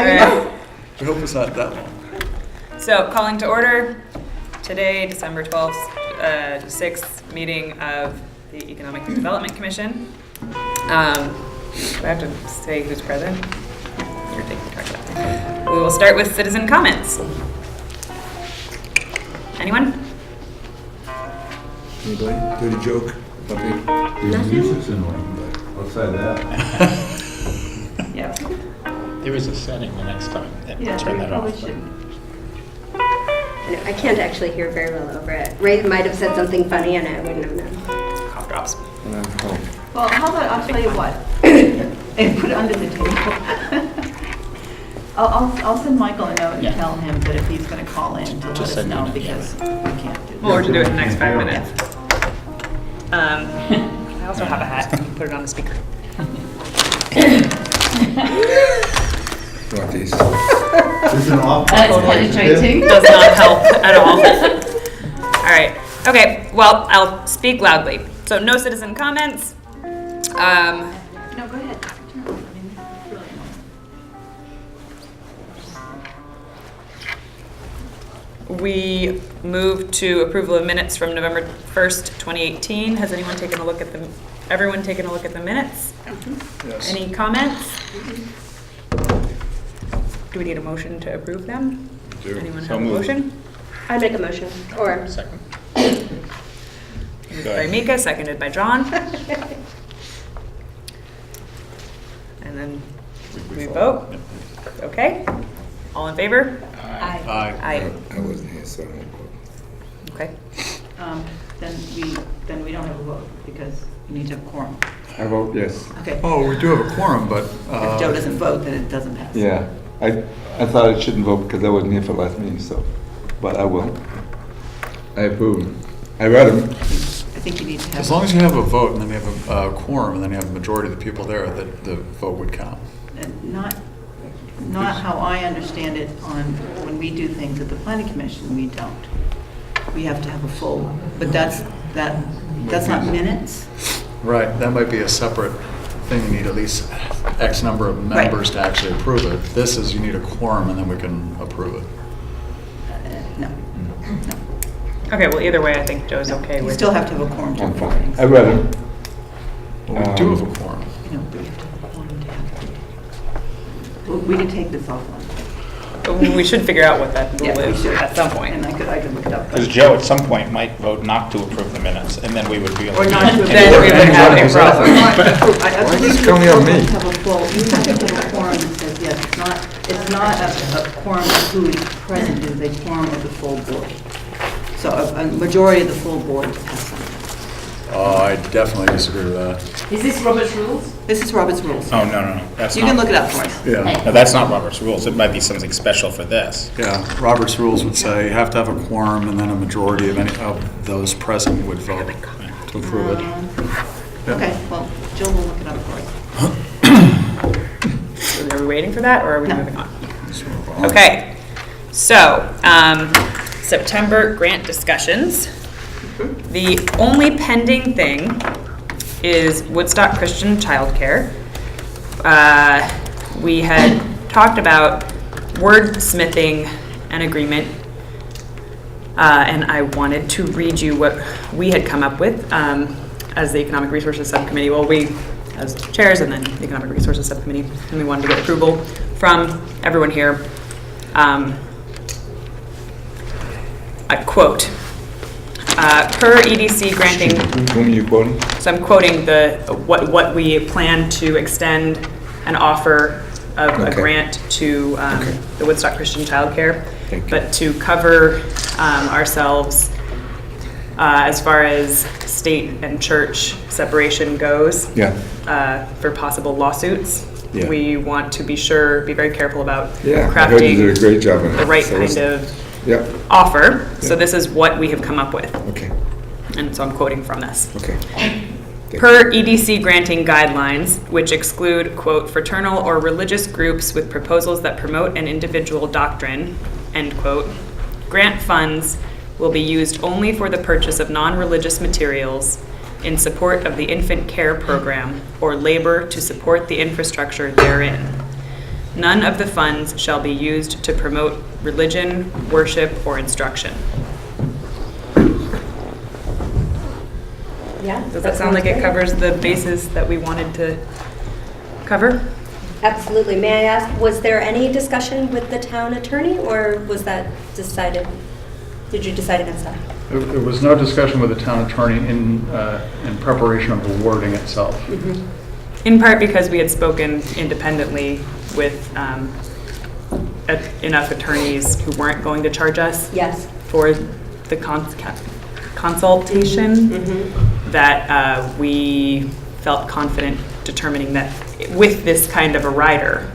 know. I hope it's not that long. So, calling to order today, December 12th, 6th meeting of the Economic Development Commission. Do I have to say who's present? You're taking charge of that. We will start with citizen comments. Anyone? Anybody? Dirty joke? The music's annoying, but outside that. Yeah. There is a setting the next time. Yeah, Turn that off. I can't actually hear very well over it. Ray might have said something funny and I wouldn't have known. Cough drops. Well, how about, I'll tell you what, and put it under the table. I'll send Michael a note and Yeah. tell him that if he's gonna call in to let Just us send know, him a note, because we can't do Or that. to do it in the next 5 minutes. I also have a hat. You can put it on the speaker. Want these? This is an off. That's penetrating. Does not help at all. All right. Okay. Well, I'll speak loudly. So no citizen comments. No, go ahead. Turn it on. I mean, it's really annoying. We move to approval of minutes from November 1st, 2018. Has anyone taken a look at them? Everyone taken a look at the minutes? Yes. Any comments? Do we need a motion to approve them? Do. Anyone So have a moved. motion? I make a motion. Or Second. Moved Go by ahead. Mika, seconded by John. And then we vote. Okay. All in favor? I. Aye. I wasn't here, so I don't vote. Okay. Then we don't have a vote because you need to have quorum. I vote yes. Okay. Oh, we do have a quorum, but, If Joe doesn't vote, then it doesn't pass. Yeah, I thought I shouldn't vote because I wasn't here for the last meeting, so, but I will. I approve. I read them. I think you need to have. as long as you have a vote and then you have a quorum and then you have a majority of the people there, that the vote would count. And not how I understand it on, when we do things at the planning commission, we don't. We have to have a full, but that's not minutes. Right, that might be a separate thing. You need at least X number of members to actually approve it. This is, you need a quorum and then we can approve it. No. Okay, well, either way, I think Joe's okay You with still have to have a quorum to I'm approve fine. things. I read them. Well, we do have a quorum. You know, but you have to have a quorum to have. We can take this offline. We should figure out what that rule Yeah, we is should. at some point. And I could look it up. Because Joe at some point might vote not to approve the minutes, and then we would be able to. Or not to. Then we would have a problem. I Why is believe this coming on me? you have a full, you have to have a quorum that says, yes, it's not a quorum of who is present, it's a quorum of the full board. So a majority of the full board to pass something. Oh, I definitely disagree with that. Is this Robert's rules? This is Robert's rules. Oh, no, that's You not. can look it up for us. Yeah, No, that's not Robert's rules. It might be something special for this. yeah. Robert's rules would say you have to have a quorum and then a majority of any of those present would vote to approve it. Yeah. Okay, well, Jill will look it up for us. So are we waiting for that, or are we No. moving on? Okay, so, September grant discussions. The only pending thing is Woodstock Christian Childcare. We had talked about wordsmithing an agreement, and I wanted to read you what we had come up with as the Economic Resources Subcommittee. Well, we as chairs and then the Economic Resources Subcommittee, and we wanted to get approval from everyone here. I quote, per EDC granting, Whom are you quoting? so I'm quoting what we plan to extend an offer of a Okay. grant to the Woodstock Christian Childcare, Thank you. but to cover ourselves as far as state and church separation goes. Yeah. For possible lawsuits. Yeah. We want to be very careful about Yeah, I heard you did a crafting great job on the it. right So kind it's- of Yeah, offer. So Yeah. this is what we have come up with. okay, And so I'm quoting from this. okay. Per EDC granting guidelines, which exclude, quote, fraternal or religious groups with proposals that promote an individual doctrine, end quote, grant funds will be used only for the purchase of non-religious materials in support of the infant care program or labor to support the infrastructure therein. None of the funds shall be used to promote religion, worship, or instruction. Yeah. Does that sound like it covers the bases that we wanted to cover? Absolutely. May I ask, was there any discussion with the town attorney, or was that decided, did you decide against that? There was no discussion with the town attorney in preparation of the wording itself. In part because we had spoken independently with enough attorneys who weren't going to charge us Yes. for the consultation, that we felt confident determining that with this kind of a rider,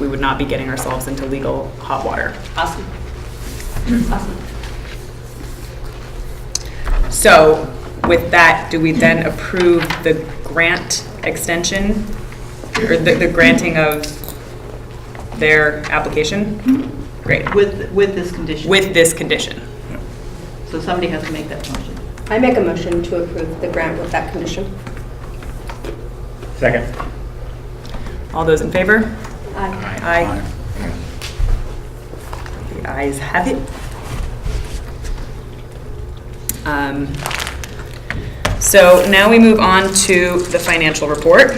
we would not be getting ourselves into legal hot water. Awesome. Awesome. So with that, do we then approve the grant extension or the granting of their application? Great. With this condition. With this condition. So somebody has to make that motion. I make a motion to approve the grant with that condition. Second. All those in favor? Aye. Aye. The ayes have it. So now we move on to the financial report.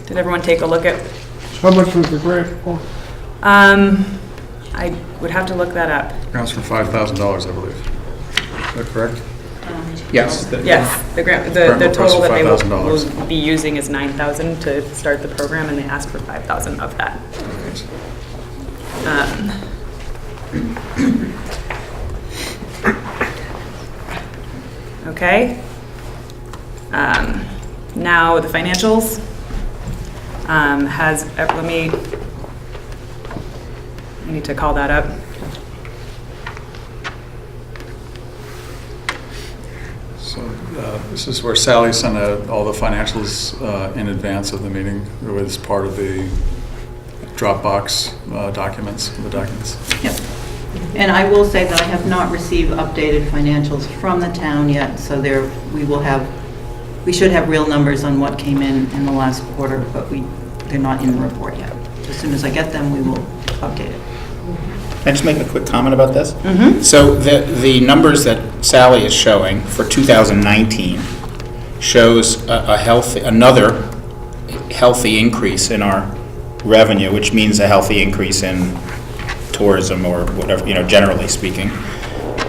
Did everyone take a look at? How much was the grant for? I would have to look that up. Grants for $5,000, I believe. Is that correct? Yes. Yes, the grant, the Grant request total for that they $5,000. will be using is $9,000 to start the program, and they asked for $5,000 of that. Okay. Now the financials let me, I need to call that up. So this is where Sally sent all the financials in advance of the meeting. It was part of the Dropbox documents. Yep. And I will say that I have not received updated financials from the town yet, so we should have real numbers on what came in the last quarter, but they're not in the report yet. As soon as I get them, we will update it. Can I just make a quick comment about this? So the numbers that Sally is showing for 2019 shows another healthy increase in our revenue, which means a healthy increase in tourism or whatever, generally speaking.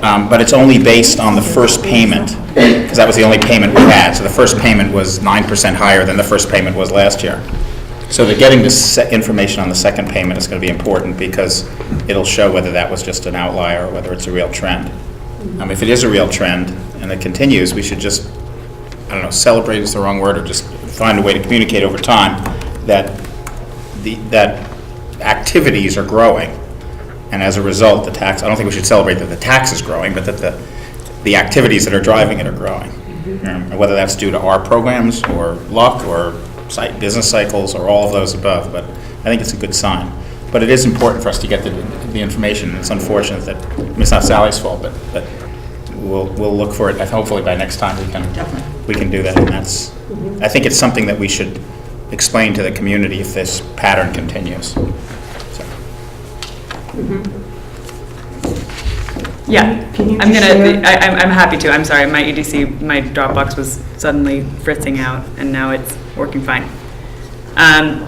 But it's only based on the first payment, because that was the only payment we had. So the first payment was 9% higher than the first payment was last year. So that getting this information on the second payment is going to be important, because it'll show whether that was just an outlier or whether it's a real trend. If it is a real trend and it continues, we should just, celebrate is the wrong word, or just find a way to communicate over time that that activities are growing. And as a result, I don't think we should celebrate that the tax is growing, but that the activities that are driving it are growing. Whether that's due to our programs or luck or business cycles or all of those above, but I think it's a good sign. But it is important for us to get the information. It's unfortunate that it's not Sally's fault, but we'll look for it. Hopefully by next time we can do that. And I think it's something that we should explain to the community if this pattern continues. So. Yeah, I'm happy to. I'm sorry, my EDC, my Dropbox was suddenly fritzing out, and now it's working fine.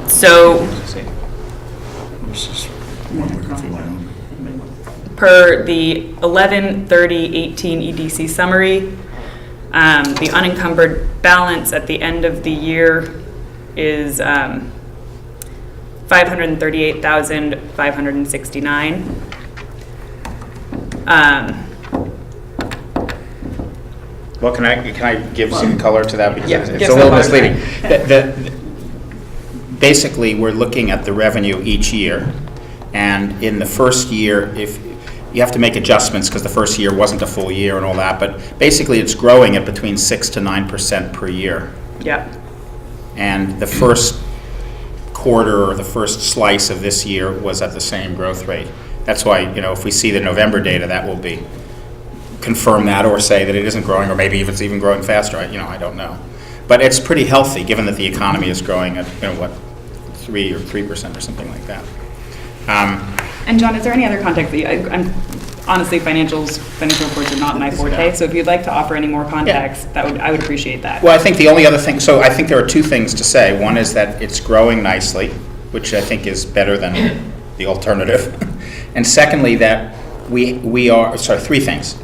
So, per the 11/30/18 EDC summary, the unencumbered balance at the end of the year is $538,569. Well, can I give some color to that, because Yeah, it's give a little some color. misleading. Basically, we're looking at the revenue each year, and in the first year, if you have to make adjustments because the first year wasn't a full year and all that, but basically it's growing at between 6 to 9% per year. Yeah. And the first quarter or the first slice of this year was at the same growth rate. That's why, if we see the November data, that will confirm that, or say that it isn't growing, or maybe if it's even growing faster. I don't know. But it's pretty healthy, given that the economy is growing at 3 or 3% or something like that. And John, is there any other context that I'm honestly, financial reports are not my forte, so if you'd like to offer any more context, I would appreciate that. Well, I think the only other thing, so I think there are two things to say. One is that it's growing nicely, which I think is better than the alternative. And secondly, that we are, sorry, three things.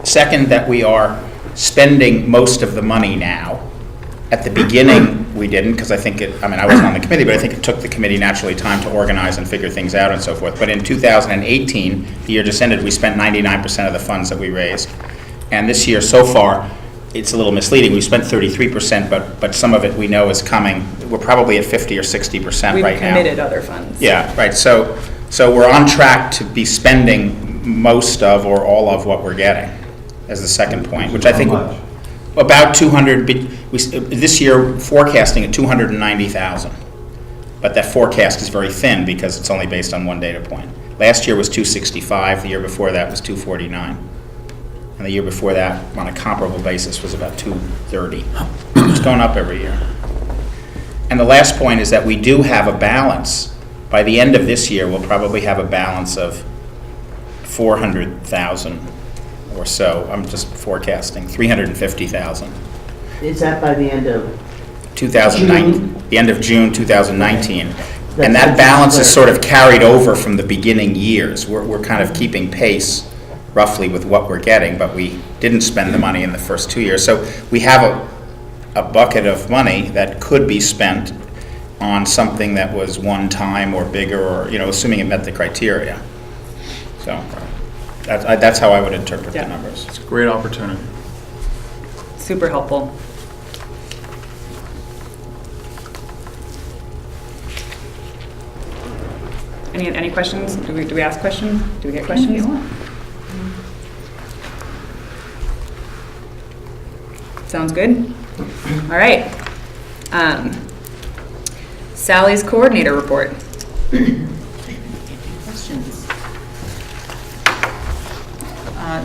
Second, that we are spending most of the money now. At the beginning, we didn't, because I wasn't on the committee, but I think it took the committee naturally time to organize and figure things out and so forth. But in 2018, the year just ended, we spent 99% of the funds that we raised. And this year, so far, it's a little misleading. We spent 33%, but some of it we know is coming. We're probably at 50 or 60% right now. We've committed other funds. Yeah, right. So we're on track to be spending most of or all of what we're getting, as the second point, which I think How much? about 200. This year forecasting at 290,000, but that forecast is very thin because it's only based on one data point. Last year was 265. The year before that was 249, and the year before that, on a comparable basis, was about 230. It's going up every year. And the last point is that we do have a balance. By the end of this year, we'll probably have a balance of 400,000 or so. I'm just forecasting 350,000. Is that by the end of 2009, the end of June 2019. And That's that balance is clear. sort of carried over from the beginning years. We're kind of keeping pace roughly with what we're getting, but we didn't spend the money in the first 2 years. So we have a bucket of money that could be spent on something that was one time or bigger, or, assuming it met the criteria. So that's how I would interpret the numbers. It's a great opportunity. Super helpful. Any questions? Do we ask questions? Do we get questions? Sounds good. All right. Sally's coordinator report. Questions?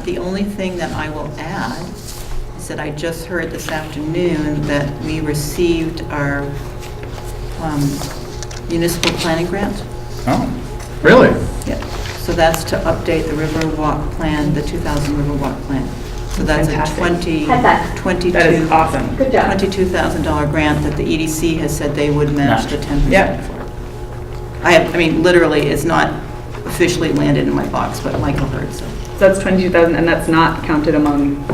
The only thing that I will add is that I just heard this afternoon that we received our municipal planning grant. Oh, Really? Yeah, so that's to update the Riverwalk plan, the 2000 Riverwalk plan. So that's Fantastic. a 22 That is awesome. Good job. $22,000 grant that the EDC has said they would match the 10% Yeah. for. Literally, it's not officially landed in my box, but Michael heard, so. So that's 22,000, and that's not counted among,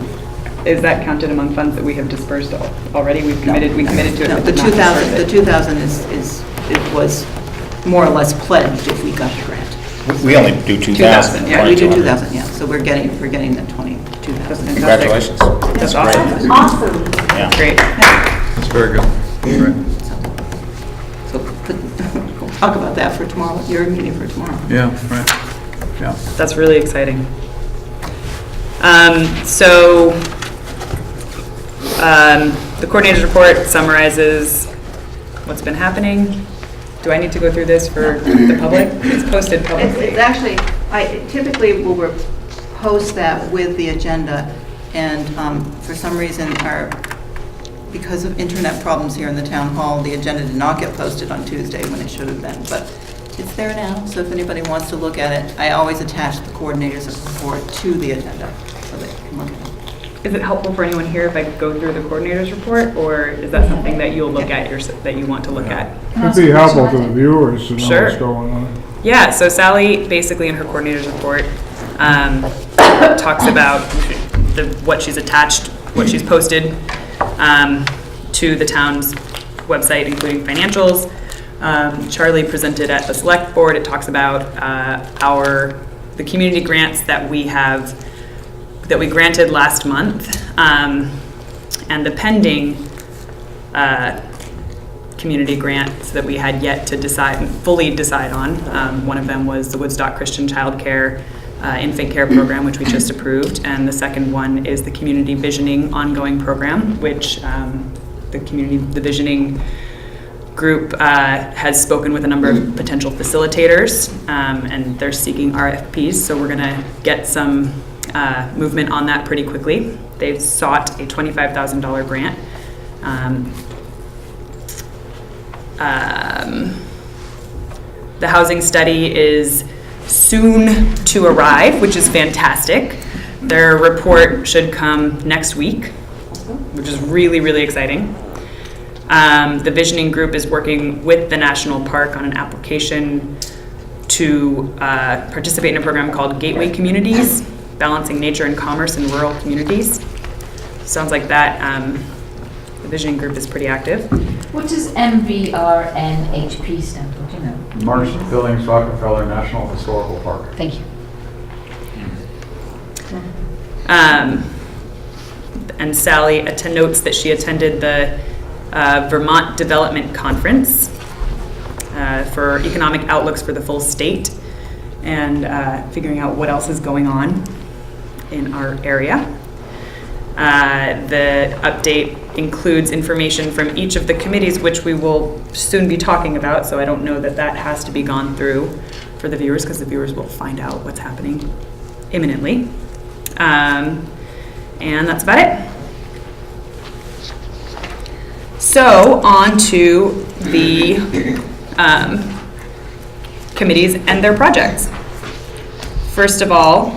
is that counted among funds that we have dispersed already? We committed to it. No, but the did not disperse 2,000, it. the 2,000 it was more or less pledged if we got the grant. we only do 2,000. 2,000, yeah, We do 2,200. 2,000, yeah, so we're getting the 22,000. Congratulations. That's awesome. Awesome. Yeah. Great. That's very good. Right. So we'll talk about that for tomorrow, your meeting for tomorrow. Yeah, right. Yeah. That's really exciting. So the coordinator's report summarizes what's been happening. Do I need to go through this for the public? It's posted publicly. It's actually, I typically will post that with the agenda, and for some reason, because of internet problems here in the town hall, the agenda did not get posted on Tuesday when it should have been, but it's there now, so if anybody wants to look at it, I always attach the coordinator's report to the agenda, so they can look at it. Is it helpful for anyone here if I go through the coordinator's report, or is that something that you'll look at, that you want to look at? It'd be helpful to the viewers to know Sure. what's going on. Yeah, so Sally, basically in her coordinator's report, talks about what she's attached, what she's posted to the town's website, including financials. Charlie presented at the select board. It talks about the community grants that we granted last month, and the pending community grants that we had yet to fully decide on. One of them was the Woodstock Christian Child Care Infant Care Program, which we just approved, and the second one is the Community Visioning Ongoing Program, which the Visioning group has spoken with a number of potential facilitators, and they're seeking RFPs, so we're going to get some movement on that pretty quickly. They've sought a $25,000 grant. The housing study is soon to arrive, which is fantastic. Their report should come next week, which is really, really exciting. The visioning group is working with the national park on an application to participate in a program called Gateway Communities, Balancing Nature and Commerce in Rural Communities. Sounds like that the visioning group is pretty active. What does MVRNHP stand for? Do you know? Marsh Billings Rockefeller National Historical Park. Thank you. And Sally notes that she attended the Vermont Development Conference for economic outlooks for the full state and figuring out what else is going on in our area. The update includes information from each of the committees, which we will soon be talking about, so I don't know that that has to be gone through for the viewers, because the viewers will find out what's happening imminently. And that's about it. So on to the committees and their projects. First of all,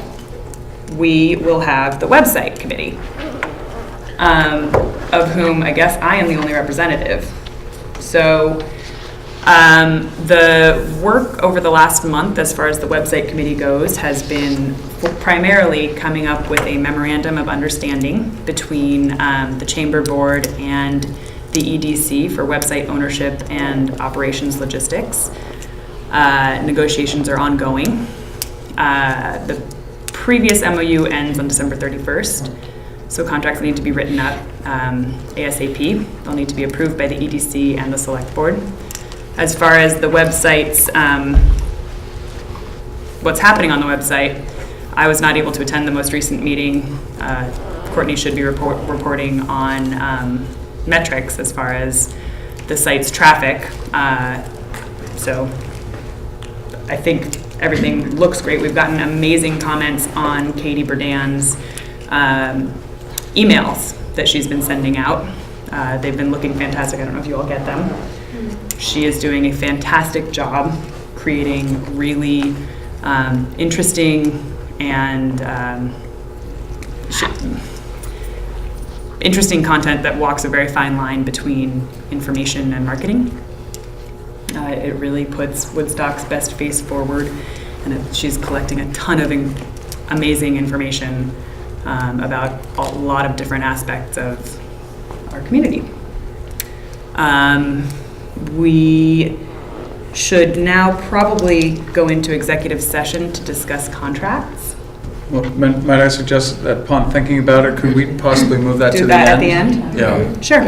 we will have the website committee, of whom I guess I am the only representative. So the work over the last month as far as the website committee goes has been primarily coming up with a memorandum of understanding between the Chamber Board and the EDC for website ownership and operations logistics. Negotiations are ongoing. The previous MOU ends on December 31st, so contracts need to be written up ASAP. They'll need to be approved by the EDC and the Select Board. As far as the websites, what's happening on the website, I was not able to attend the most recent meeting. Courtney should be reporting on metrics as far as the site's traffic. So I think everything looks great. We've gotten amazing comments on Katie Berdan's emails that she's been sending out. They've been looking fantastic. I don't know if you all get them. She is doing a fantastic job creating really interesting and interesting content that walks a very fine line between information and marketing. It really puts Woodstock's best face forward, and she's collecting a ton of amazing information about a lot of different aspects of our community. We should now probably go into executive session to discuss contracts. Well, might I suggest that upon thinking about it, could we possibly move that to the end? Do that at the end? Yeah. Sure.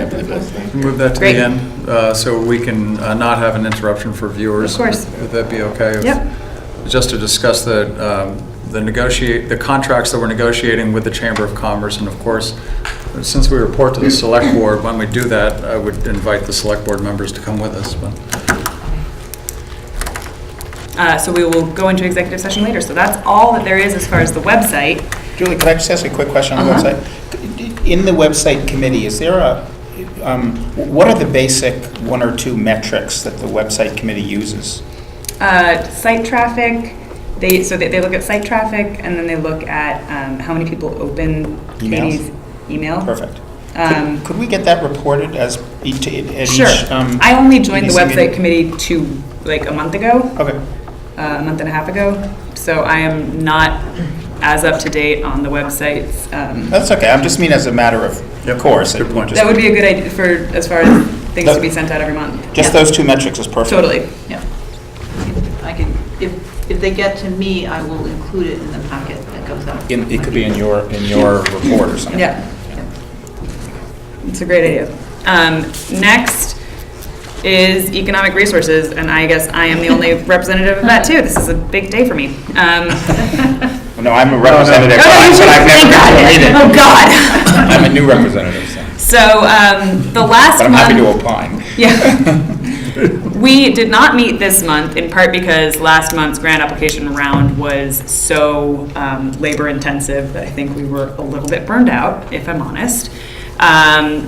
Move that to Great. the end, so we can not have an interruption for viewers. Of course. Would that be okay? Yep. Just to discuss the contracts that we're negotiating with the Chamber of Commerce, and of course, since we report to the Select Board, when we do that, I would invite the Select Board members to come with us. But. So we will go into executive session later. So that's all that there is as far as the website. Julie, could I just ask a quick question on the website? In the website committee, is there what are the basic one or two metrics that the website committee uses? Site traffic. They look at site traffic, and then they look at how many people open Katie's email. Perfect. Could we get that reported as each? Sure. I only joined the EDC website committee a month ago. Okay. A month and a half ago. So I am not as up to date on the websites. That's okay. I'm just mean as a matter of course. Good point. That would be a good idea for as far as things to be sent out every month. Just those two metrics is perfect. Totally. Yeah. I can, if they get to me, I will include it in the packet that goes out. It could be in your report or something. Yeah. It's a great idea. Next is economic resources, and I guess I am the only representative of that too. This is a big day for me. No, I'm a representative, but I've never been to a meeting. Oh God. I'm a new representative. So the last but I'm happy to month, opine. yeah, we did not meet this month in part because last month's grant application round was so labor intensive that I think we were a little bit burned out, if I'm honest.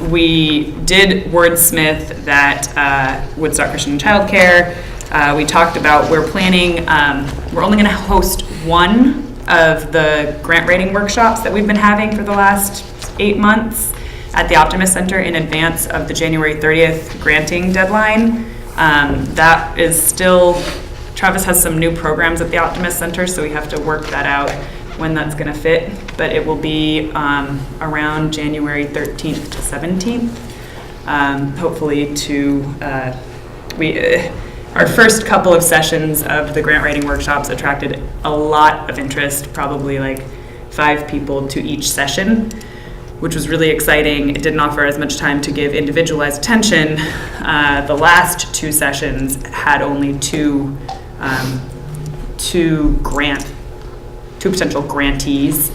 We did wordsmith that Woodstock Christian Child Care We talked about, we're planning, we're only going to host one of the grant writing workshops that we've been having for the last 8 months at the Optimist Center in advance of the January 30th granting deadline. That is still, Travis has some new programs at the Optimist Center, so we have to work that out when that's going to fit, but it will be around January 13th to 17th. Hopefully our first couple of sessions of the grant writing workshops attracted a lot of interest, probably like 5 people to each session, which was really exciting. It didn't offer as much time to give individualized attention. The last 2 sessions had only two potential grantees,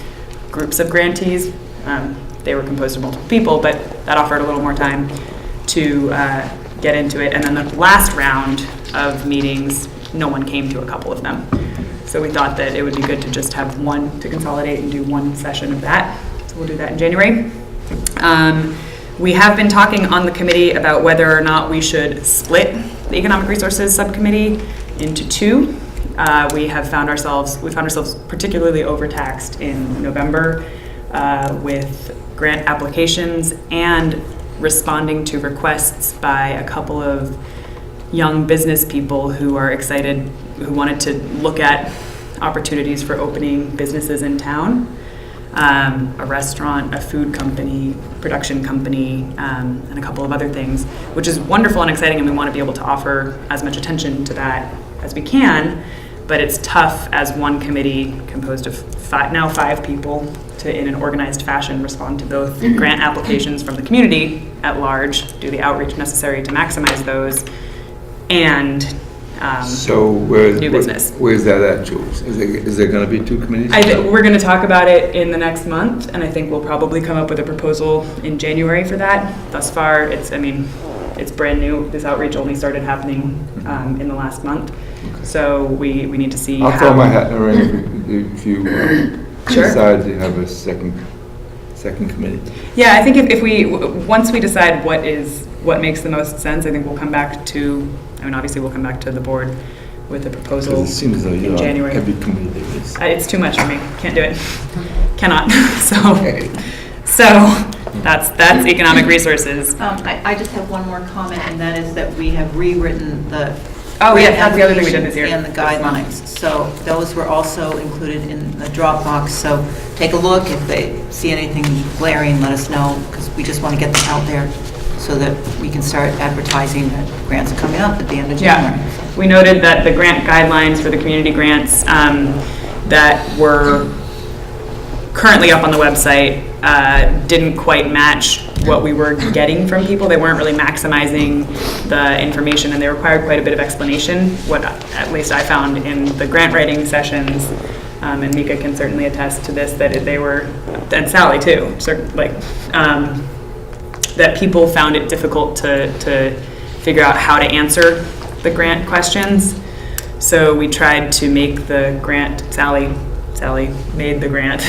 groups of grantees. They were composed of multiple people, but that offered a little more time to get into it. And then the last round of meetings, no one came to a couple of them. So we thought that it would be good to just have one to consolidate and do one session of that. So we'll do that in January. We have been talking on the committee about whether or not we should split the Economic Resources Subcommittee into 2. We found ourselves particularly overtaxed in November with grant applications and responding to requests by a couple of young business people who are excited, who wanted to look at opportunities for opening businesses in town. A restaurant, a food company, production company, and a couple of other things, which is wonderful and exciting, and we want to be able to offer as much attention to that as we can, but it's tough as one committee composed of 5 people to, in an organized fashion, respond to both grant applications from the community at large, do the outreach necessary to maximize those, and new business. Where's that at, Jules? Is there going to be 2 committees? We're going to talk about it in the next month, and I think we'll probably come up with a proposal in January for that. Thus far, it's brand new. This outreach only started happening in the last month. Okay. So we need to see I'll throw my hat in the ring if you decide to have a second committee. Yeah, I think if we once we decide what makes the most sense, I think we'll come back to. Obviously, we'll come back to the board with a proposal It seems as though in January. Every committee there is. It's too much for me. Can't do it. Cannot. So that's economic resources. I just have one more comment, and that is that we have rewritten the that's the other thing we did this year. and the guidelines. So those were also included in the Dropbox. So take a look. If they see anything glaring, let us know, because we just want to get them out there so that we can start advertising that grants are coming up at the end of January. Yeah, we noted that the grant guidelines for the community grants that were currently up on the website didn't quite match what we were getting from people. They weren't really maximizing the information, and they required quite a bit of explanation. What at least I found in the grant writing sessions, and Mika can certainly attest to this, that they were, and Sally too, that people found it difficult to figure out how to answer the grant questions. So we tried to make the grant, Sally made the grant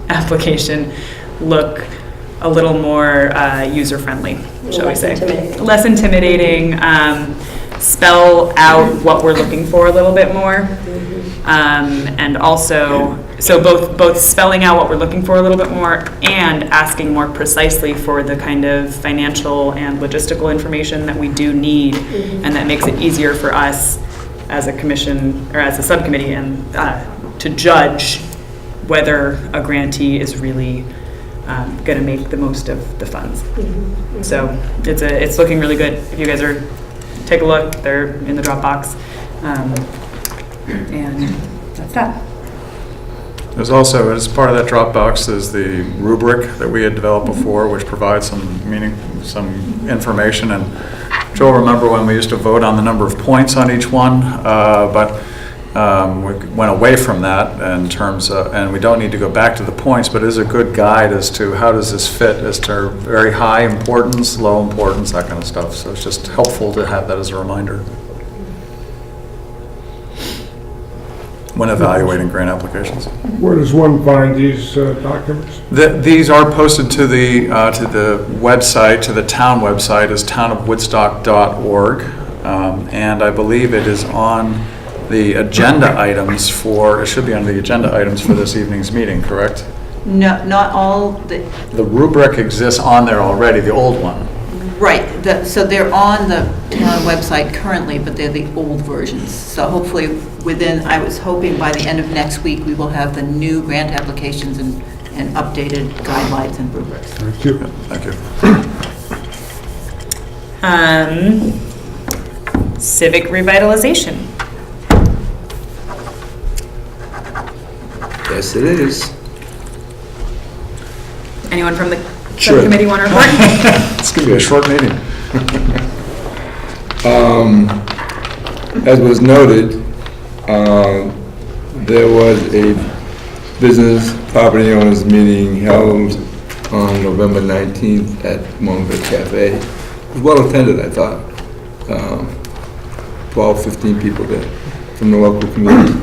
application look a little more user-friendly, shall we say. Less intimidating, spell out what we're looking for a little bit more. And also, so both spelling out what we're looking for a little bit more and asking more precisely for the kind of financial and logistical information that we do need, and that makes it easier for us as a commission or as a subcommittee and to judge whether a grantee is really going to make the most of the funds. So it's looking really good. If you guys take a look, they're in the Dropbox, and that's that. There's also, as part of that Dropbox, there's the rubric that we had developed before, which provides some information. And Joel, remember when we used to vote on the number of points on each one, but we went away from that in terms of, and we don't need to go back to the points, but it is a good guide as to how does this fit as to very high importance, low importance, that kind of stuff. So it's just helpful to have that as a reminder when evaluating grant applications. Where does one find these documents? These are posted to the website, to the town website, is townofwoodstock.org. and I believe it is on the agenda items for, it should be on the agenda items for this evening's meeting, correct? No, not all, The rubric exists on there already, the old one. right, so they're on the town website currently, but they're the old versions. So hopefully within, I was hoping by the end of next week, we will have the new grant applications and updated guidelines and rubrics. Thank you. Thank you. Civic revitalization. Yes, it is. Anyone from the Sure. subcommittee want to report? It's going to be a short meeting. As was noted, there was a business property owners meeting held on November 19th at Mongo Cafe. It was well attended, I thought. 12, 15 people there from the local community.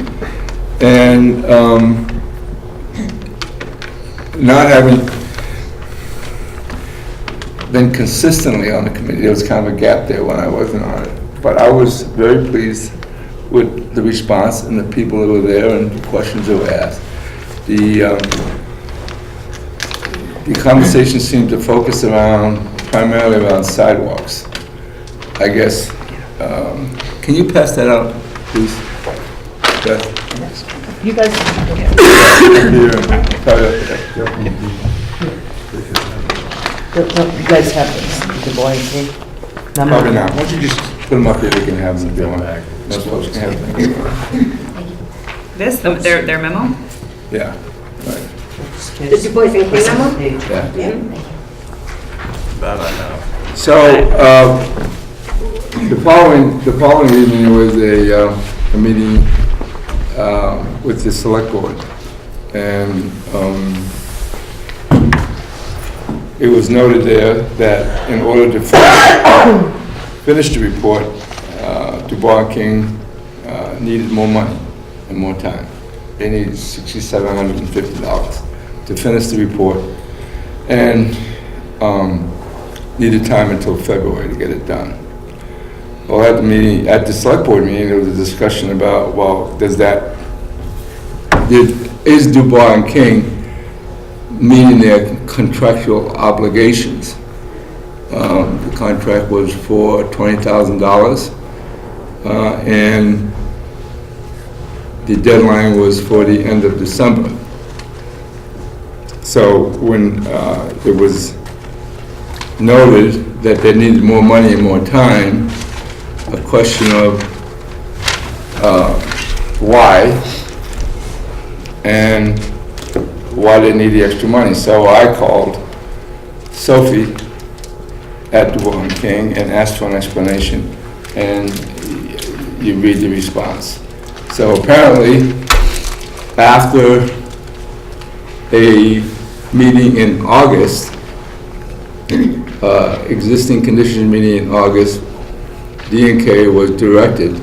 And not having been consistently on the committee, there was kind of a gap there when I wasn't on it. But I was very pleased with the response and the people that were there and the questions that were asked. The conversation seemed to focus primarily around sidewalks. I guess, can you pass that out, please? Beth? You guys, Here, probably- you guys have the boy, see? Probably not. Why don't you just put them up here, we can have them if they want. Most folks can have them. This, their memo? Yeah, right, Did you boys include them? yeah. That I have. So, the following evening, there was a meeting with the select board. And it was noted there that in order to finish the report, Dubois and King needed more money and more time. They needed $6,750 to finish the report, and needed time until February to get it done. Well, at the select board meeting, there was a discussion about, well, is Dubois and King meeting their contractual obligations? The contract was for $20,000, and the deadline was for the end of December. So when it was noted that they needed more money and more time, a question of why, and why they need the extra money. So I called Sophie at Dubois & King and asked for an explanation, and you read the response. So apparently, after a meeting in August, existing conditions meeting in August, D&K was directed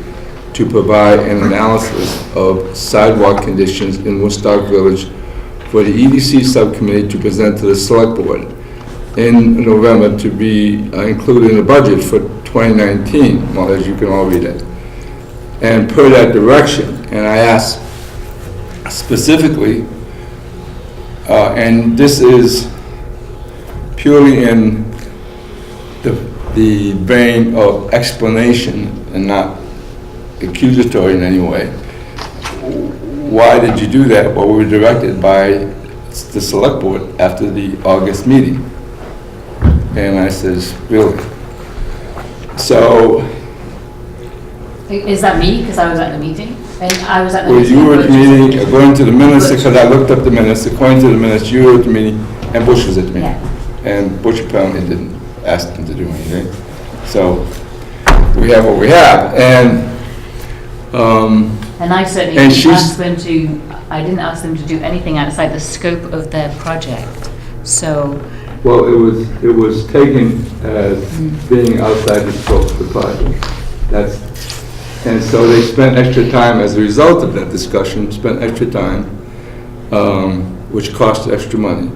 to provide an analysis of sidewalk conditions in Woodstock Village for the EDC subcommittee to present to the select board in November to be included in the budget for 2019, well, as you can all read it. And per that direction, and I asked specifically, and this is purely in the vein of explanation and not accusatory in any way. Why did you do that? Well, we were directed by the select board after the August meeting. And I says, really? So, Is that me? Because I was at the meeting? And I was at the well, meeting. you were at the Butch was meeting, according to the minutes, because I looked up the minutes, according to the minutes, you were at the meeting, and Bush was at the meeting. Yeah. And Bush apparently didn't ask them to do anything. So, we have what we have. And And I certainly And didn't she's- ask them to, I didn't ask them to do anything outside the scope of their project. So, well, it was taken as being outside the scope of the project. And so they spent extra time, as a result of that discussion, spent extra time, which cost extra money,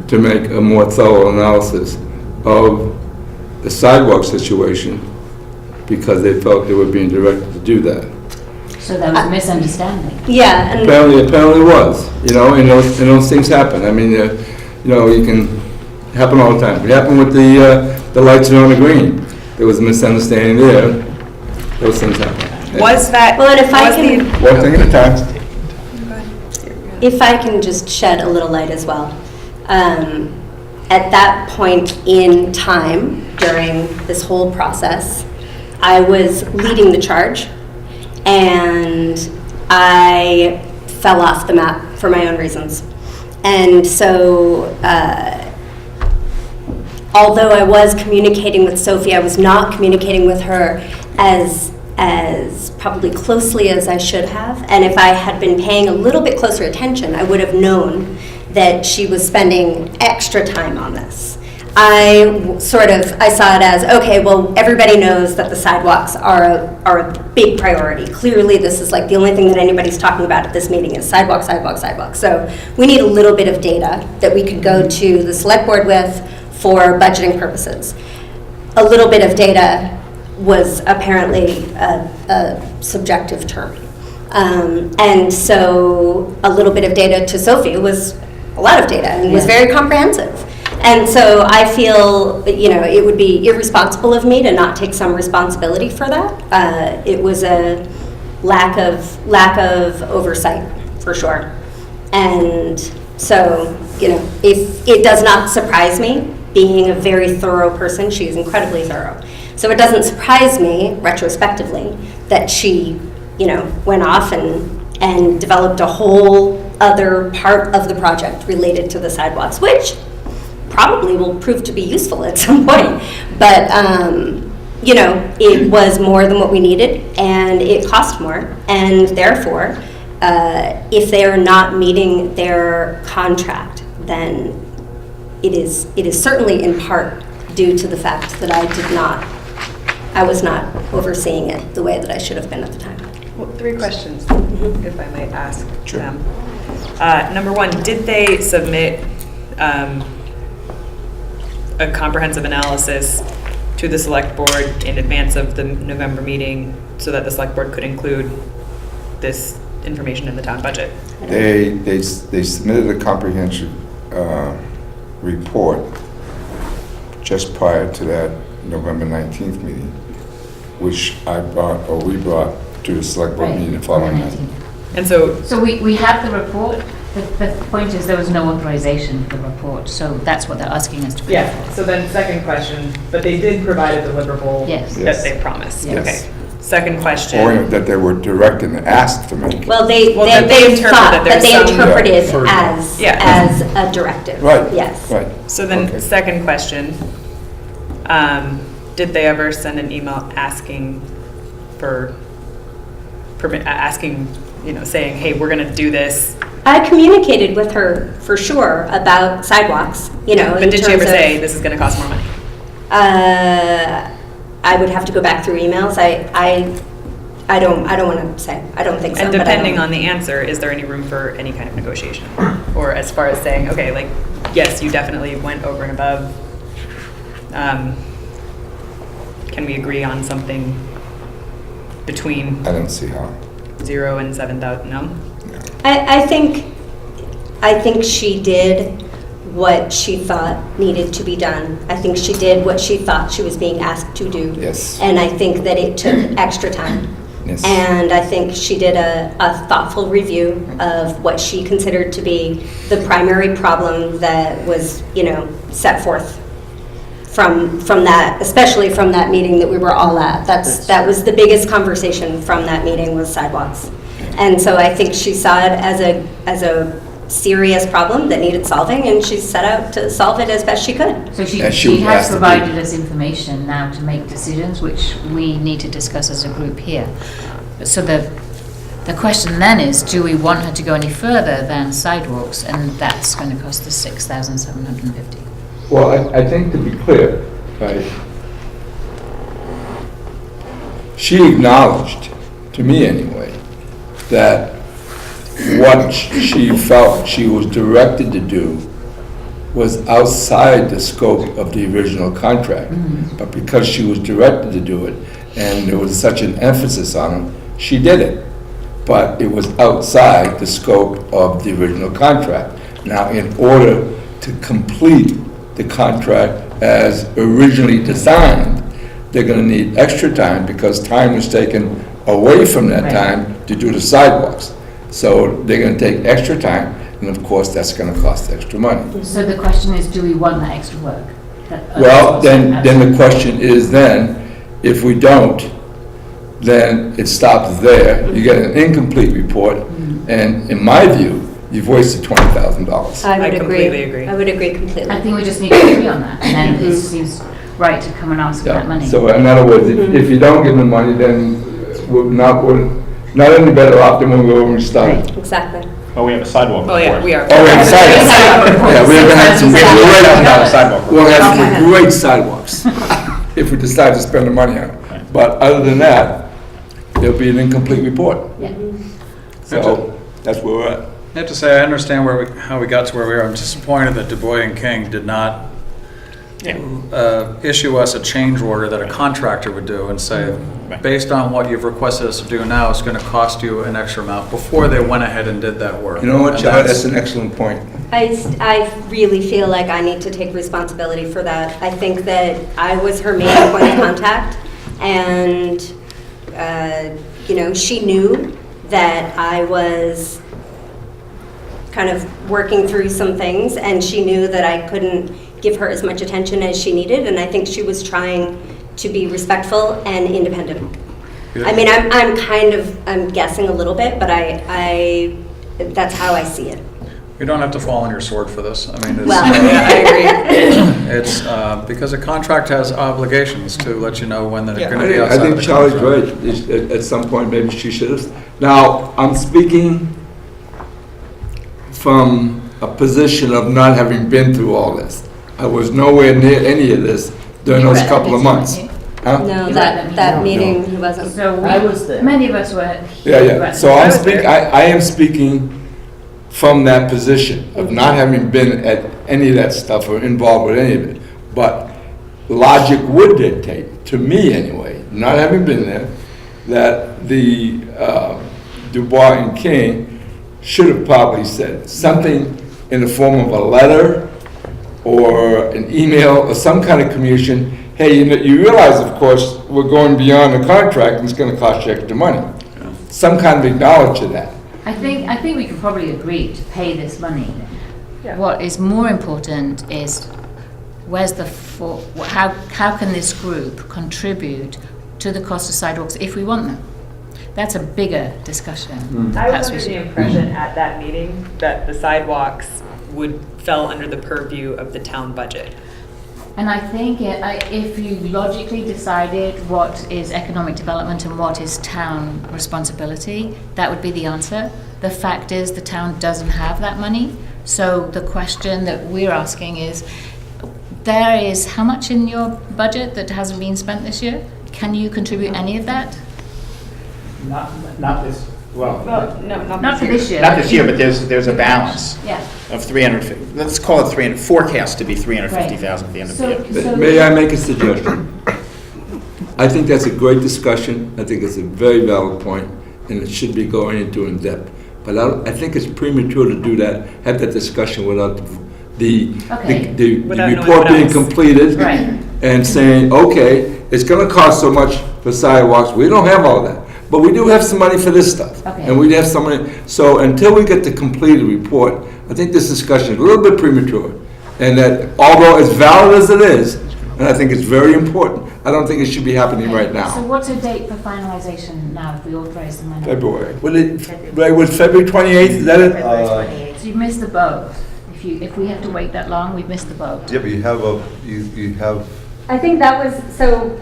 to make a more thorough analysis of the sidewalk situation because they felt they were being directed to do that. So there was a misunderstanding. Yeah, and Apparently was, and those things happen. I mean, you can, happen all the time. It happened with the lights are on the green. There was a misunderstanding there. Those things happen. Was that? Well, and if I was can- the- One thing at a time. if I can just shed a little light as well. At that point in time, during this whole process, I was leading the charge, and I fell off the map for my own reasons. And so, although I was communicating with Sophie, I was not communicating with her as probably closely as I should have. And if I had been paying a little bit closer attention, I would have known that she was spending extra time on this. I saw it as, okay, well, everybody knows that the sidewalks are a big priority. Clearly, this is like the only thing that anybody's talking about at this meeting is sidewalk, sidewalk, sidewalk. So we need a little bit of data that we could go to the select board with for budgeting purposes. A little bit of data was apparently a subjective term. And so a little bit of data to Sophie was a lot of data and was very comprehensive. And so I feel, it would be irresponsible of me to not take some responsibility for that. It was a lack of oversight, for sure. And so, if it does not surprise me, being a very thorough person, she is incredibly thorough. So it doesn't surprise me, retrospectively, that she, went off and developed a whole other part of the project related to the sidewalks, which probably will prove to be useful at some point. But, it was more than what we needed, and it cost more. And therefore, if they are not meeting their contract, then it is certainly in part due to the fact that I was not overseeing it the way that I should have been at the time. Well, 3 questions, if I might ask Sure. them. Number 1, did they submit a comprehensive analysis to the select board in advance of the November meeting so that the select board could include this information in the town budget? They submitted a comprehensive report just prior to that November 19th meeting, which we brought to the select board Right. meeting the following night. And so, So we have the report. The point is there was no authorization for the report, so that's what they're asking us to. yeah, so then second question, but they did provide a deliverable Yes. that they promised. Yes. Okay. Second question. Or that they were directed and asked to make. Well, they that they interpreted thought, that but there's they some- interpreted Yeah. as a directive. Right. Yes. Right. So then, Okay. second question, did they ever send an email asking for permit, saying, hey, we're gonna do this? I communicated with her for sure about sidewalks, But did she ever say, this is gonna cost more money? I would have to go back through emails. I don't want to say. I don't think so. And but I depending don't. on the answer, is there any room for any kind of negotiation? Or as far as saying, okay, like, yes, you definitely went over and above. Can we agree on something between I don't see how. 0 and 7,000? No? I think she did what she thought needed to be done. I think she did what she thought she was being asked to do. Yes. And I think that it took extra time. Yes. And I think she did a thoughtful review of what she considered to be the primary problem that was, set forth from that, especially from that meeting that we were all at. That was the biggest conversation from that meeting was sidewalks. And so I think she saw it as a serious problem that needed solving, and she set out to solve it as best she could. So she And she has has to be- provided us information now to make decisions, which we need to discuss as a group here. So the question then is, do we want her to go any further than sidewalks? And that's going to cost us $6,750. Well, I think to be clear, right, she acknowledged, to me anyway, that what she felt she was directed to do was outside the scope of the original contract. But because she was directed to do it, and there was such an emphasis on it, she did it. But it was outside the scope of the original contract. Now, in order to complete the contract as originally designed, they're gonna need extra time because time was taken away from that time to do the sidewalks. So they're gonna take extra time, and of course, that's gonna cost extra money. So the question is, do we want that extra work? Well, then the question is then, if we don't, then it stops there. You get an incomplete report, and in my view, you've wasted $20,000. I would completely agree. I would agree completely. I think we just need to agree on that, and then it seems right to come and ask for that money. So in other words, if you don't give them money, then we're not any better off than when we started. Exactly. Oh, we have a sidewalk. Oh, yeah, we are. Oh, we have sidewalks. Yeah, we're gonna have some sidewalk. we'll have some great sidewalks if we decide to spend the money on it. But other than that, there'll be an incomplete report. Yeah. So that's where we're at. I have to say, I understand how we got to where we are. I'm disappointed that Du Bois and King did not issue us a change order that a contractor would do and say, based on what you've requested us to do now, it's going to cost you an extra amount, before they went ahead and did that work. You know what, And Charlie, that's an excellent point. I really feel like I need to take responsibility for that. I think that I was her main point of contact, and, she knew that I was kind of working through some things, and she knew that I couldn't give her as much attention as she needed, and I think she was trying to be respectful and independent. Yeah. I mean, I'm guessing a little bit, but I that's how I see it. You don't have to fall on your sword for this. I mean, Well, Yeah, I agree. it's because a contract has obligations to let you know when they're going to be I outside of think the Charlie's contract. right. At some point, maybe she should have. Now, I'm speaking from a position of not having been through all this. I was nowhere near any of this during those couple of months. Huh? No, You that weren't meeting, he wasn't. So I was there. many of us were Yeah, here. yeah. So I I'm was there. I am speaking from that position of not having been at any of that stuff or involved with any of it. But logic would dictate, to me anyway, not having been there, that the Du Bois and King should have probably said something in the form of a letter or an email or some kind of communication. Hey, you realize, of course, we're going beyond the contract and it's going to cost you extra money. Some kind of acknowledge to that. I think we can probably agree to pay this money. What is more important is how can this group contribute to the cost of sidewalks if we want them? That's a bigger discussion. I was Perhaps we under the should- impression at that meeting that the sidewalks fell under the purview of the town budget. And I think if you logically decided what is economic development and what is town responsibility, that would be the answer. The fact is the town doesn't have that money. So the question that we're asking is, there is how much in your budget that hasn't been spent this year? Can you contribute any of that? Not this, well, No, Not for this year. not this year, but there's a balance Yeah. of 350, let's call it 300, forecast to be 350,000 at the end of the year. So May I make a suggestion? I think that's a great discussion. I think it's a very valid point, and it should be going into in depth. But I think it's premature to do that, have that discussion without the Without knowing report what being else. completed Right. and saying, okay, it's going to cost so much for sidewalks. We don't have all that. But we do have some money for this stuff. Okay. And we have some money. So until we get the completed report, I think this discussion is a little bit premature. And that although as valid as it is, and I think it's very important, I don't think it should be happening right So now. what's a date for finalization now if we authorize the money? February. Was February 28th? Is that it? So you've missed the boat. If we have to wait that long, we've missed the boat. Yeah, but you have, I think that was, so,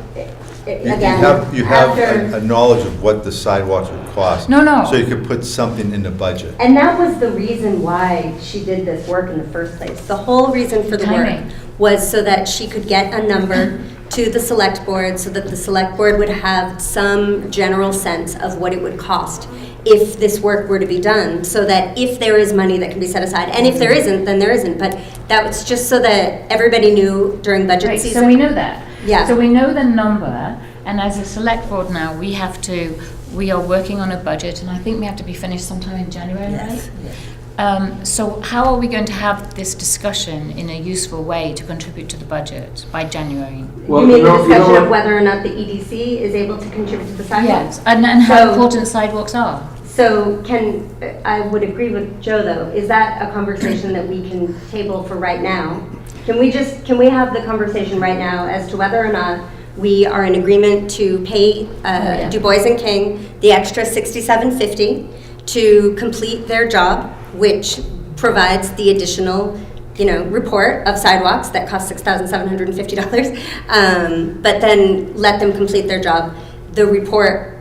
again, you have after. a knowledge of what the sidewalks would cost. No. So you could put something in the budget. And that was the reason why she did this work in the first place. The whole reason for the work Timing. was so that she could get a number to the select board, so that the select board would have some general sense of what it would cost if this work were to be done, so that if there is money that can be set aside, and if there isn't, then there isn't. But that was just so that everybody knew during budget Right, season. so we know that. Yeah. So we know the number, And as a select board now, we are working on a budget, and I think we have to be finished sometime in January, right? So how are we going to have this discussion in a useful way to contribute to the budget by January? Well, You mean the you discussion know of whether or not the EDC is able to contribute to the sidewalks? Yes, and how So- important sidewalks are. So I would agree with Joe though, is that a conversation that we can table for right now? Can we have the conversation right now as to whether or not we are in agreement to pay Du Bois and King the extra $67.50 to complete their job, which provides the additional, report of sidewalks that cost $6,750, but then let them complete their job. The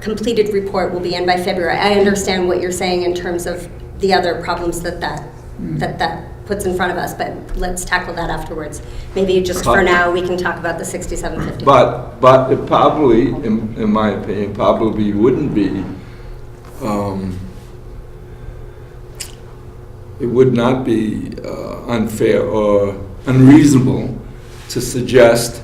completed report will be in by February. I understand what you're saying in terms of the other problems that puts in front of us, but let's tackle that afterwards. Maybe just for now, we can talk about the $67.50. But it probably, in my opinion, probably wouldn't be, it would not be unfair or unreasonable to suggest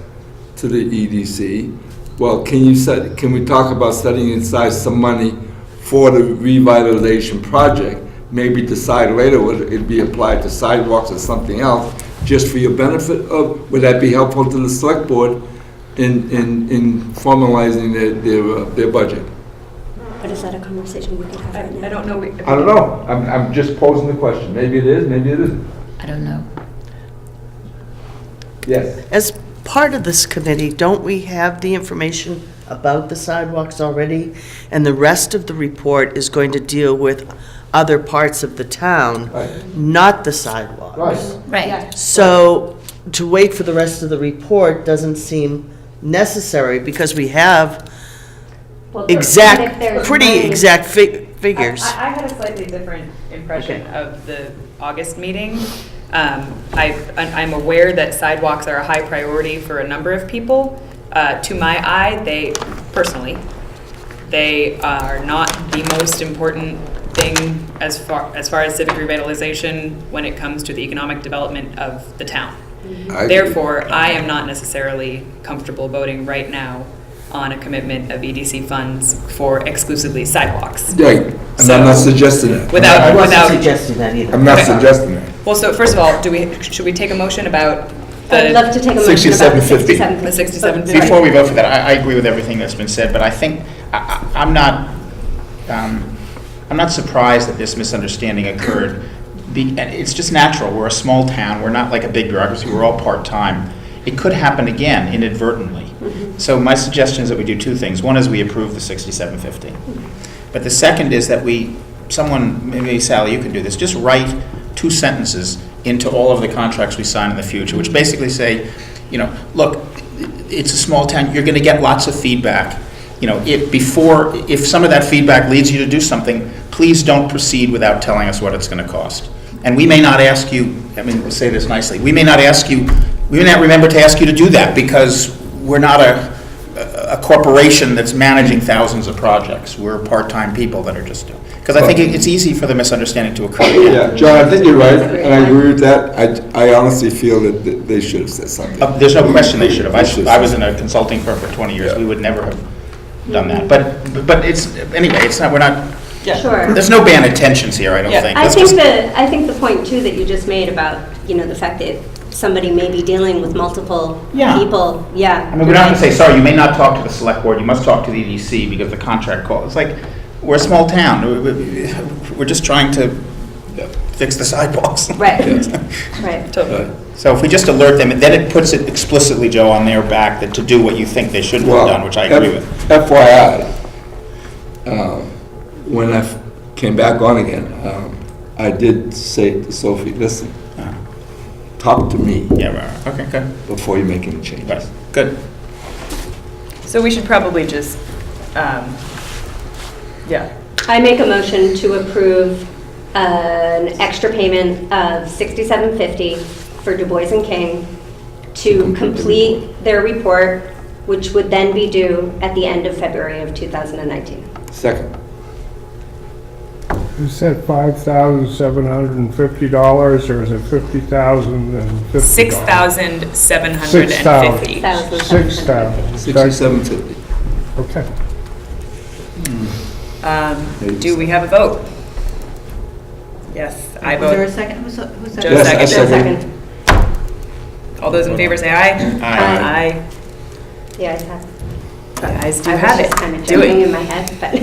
to the EDC, well, can we talk about setting aside some money for the revitalization project? Maybe decide later whether it'd be applied to sidewalks or something else, just for your benefit of, would that be helpful to the select board in formalizing their budget? But is that a conversation we could have right now? I don't know. I don't know. I'm just posing the question. Maybe it is, maybe it isn't. I don't know. Yes. As part of this committee, don't we have the information about the sidewalks already? And the rest of the report is going to deal with other parts of the town, Right. not the sidewalks. Right. Right. So to wait for the rest of the report doesn't seem necessary because we have Well, if there's pretty money- exact figures. I had a slightly different impression of the August meeting. I'm aware that sidewalks are a high priority for a number of people. To my eye, they are not the most important thing as far as civic revitalization when it comes to the economic development of the town. Therefore, I am not necessarily comfortable voting right now on a commitment of EDC funds for exclusively sidewalks. Right, and I'm not suggesting that. I wasn't without. suggesting that either. I'm not Okay. suggesting that. Well, so first of all, should we take a motion about I'd love to take a motion about the $67.50. the 67? Before we vote for that, I agree with everything that's been said, but I think, I'm not surprised that this misunderstanding occurred. And it's just natural, we're a small town, we're not like a big bureaucracy, we're all part-time. It could happen again inadvertently. So my suggestion is that we do two things. One is we approve the $67.50. But the second is that maybe Sally, you can do this, just write 2 sentences into all of the contracts we sign in the future, which basically say, look, it's a small town, you're gonna get lots of feedback. If some of that feedback leads you to do something, please don't proceed without telling us what it's gonna cost. And we may not ask you, we'll say this nicely, we may not remember to ask you to do that because we're not a corporation that's managing thousands of projects. We're part-time people that are just doing. Because I think it's easy for the misunderstanding to occur. Yeah, John, I think you're right, and I agree with that. I honestly feel that they should have said something. There's no question they should have. I was in a consulting firm for 20 years. We would never have done that. But we're not, Sure. there's no bad intentions here, I don't think. I think the point too that you just made about, the fact that somebody may be dealing with multiple people, we don't have to say, sorry, you may not talk to the select board, you must talk to the EDC because the contract call. It's like, we're a small town. We're just trying to fix the sidewalks. Right, right. Totally. So if we just alert them, then it puts it explicitly, Joe, on their back to do what you think they should have done, which I agree with. FYI, when I came back on again, I did say to Sophie, listen, talk to me Yeah, right. Okay, good. before you make any changes. Right. Good. So we should probably just, I make a motion to approve an extra payment of $67.50 for Du Bois and King to complete their report, which would then be due at the end of February of 2019. Second. You said $5,750, or is it $50,050? $6,750. $6,000. $67.50. Okay. Do we have a vote? Yes, I Was there a vote. second? Who's Joe Yes, I seconded. second. All those in favor say aye. Aye. Aye. The ayes have it. The ayes do I was have just it. kind of Do jumping it. in my head, but.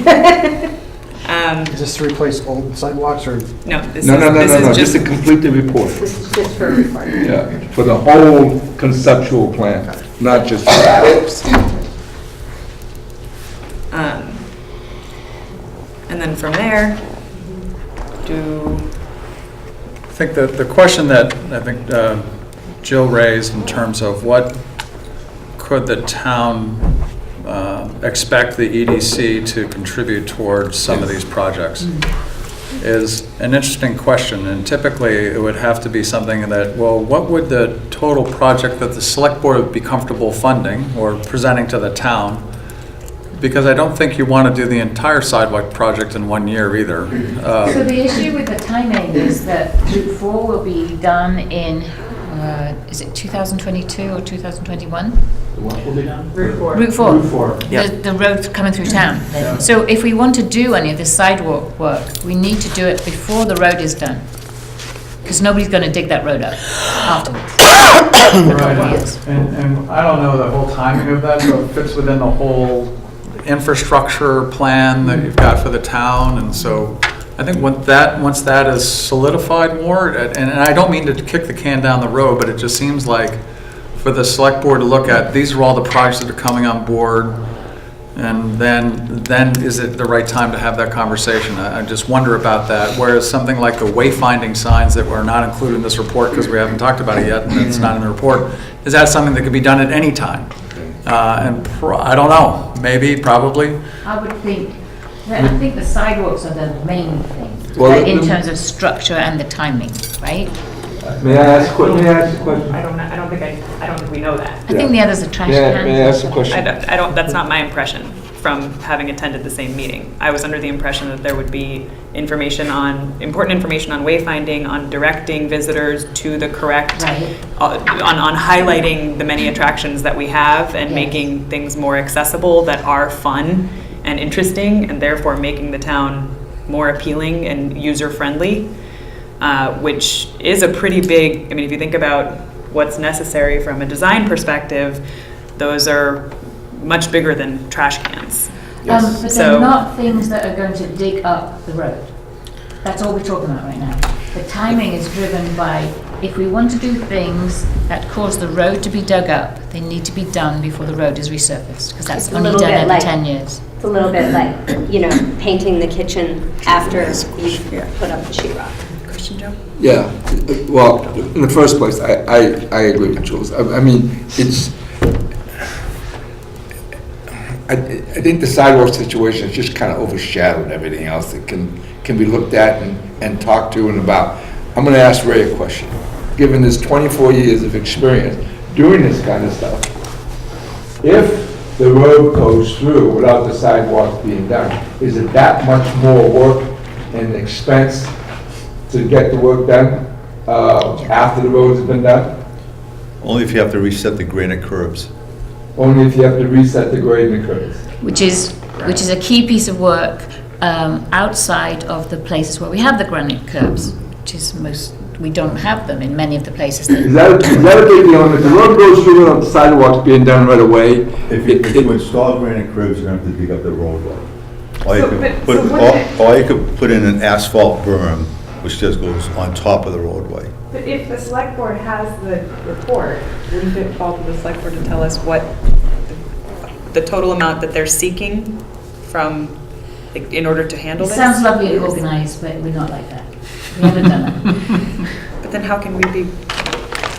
Is this to replace old sidewalks or? No, this No, is, no, no, this no, no, is just just, to complete the report. This is just for a report. Yeah, for the whole conceptual plan, not just. and then from there, I think that the question that I think Jill raised in terms of what could the town expect the EDC to contribute towards some of these projects is an interesting question. And typically, it would have to be something that, well, what would the total project that the select board would be comfortable funding or presenting to the town? Because I don't think you want to do the entire sidewalk project in 1 year either. So the issue with the timing is that Route 4 will be done in, is it 2022 or 2021? What will be done? Route 4. Route 4. Route 4. The road coming through town. So if we want to do any of this sidewalk work, we need to do it before the road is done. Because nobody's going to dig that road up afterwards. Right. And I don't know the whole timing of that, so it fits within the whole infrastructure plan that you've got for the town, and so I think once that is solidified more, and I don't mean to kick the can down the road, but it just seems like for the select board to look at, these are all the projects that are coming on board, and then is it the right time to have that conversation? I just wonder about that, whereas something like the wayfinding signs that were not included in this report because we haven't talked about it yet, and it's not in the report, is that something that could be done at any time? I don't know, maybe, probably. I would think, I think the sidewalks are the main thing, Well, in terms of structure and the timing, right? May I ask a question? I don't think we know that. I think the others are trash May cans. I ask a question? I don't, that's not my impression from having attended the same meeting. I was under the impression that there would be important information on wayfinding, on directing visitors to the correct, Right. on highlighting the many attractions that we have and Yes. making things more accessible that are fun and interesting, and therefore making the town more appealing and user-friendly, which is a pretty big, I mean, if you think about what's necessary from a design perspective, those are much bigger than trash cans. But So- they're not things that are going to dig up the road. That's all we're talking about right now. The timing is driven by, if we want to do things that cause the road to be dug up, they need to be done before the road is resurfaced, because that's It's a only little done bit every like- 10 years. It's a little bit like, painting the kitchen after you've put up the sheetrock. Question, Joe? Yeah, well, in the first place, I agree with Jules. I mean, I think the sidewalk situation has just kind of overshadowed everything else that can be looked at and talked to and about. I'm going to ask Ray a question. Given his 24 years of experience doing this kind of stuff, if the road goes through without the sidewalks being done, is it that much more work and expense to get the work done after the roads have been done? Only if you have to reset the granite curbs. Only if you have to reset the grade and the curves. Which is a key piece of work outside of the places where we have the granite curbs, which is we don't have them in many of the places. Is that a big deal? If the road goes through without the sidewalks being done right away, If you install granite curbs, you're going to have to dig up the roadway. Or you So, could but- put, so what or you could put in an asphalt berm, which just goes on top of the roadway. But if the select board has the report, wouldn't it fall to the select board to tell us what the total amount that they're seeking from, in order to handle It this? sounds lovely and organized, but we're not like that. We haven't done that. But then how can we be,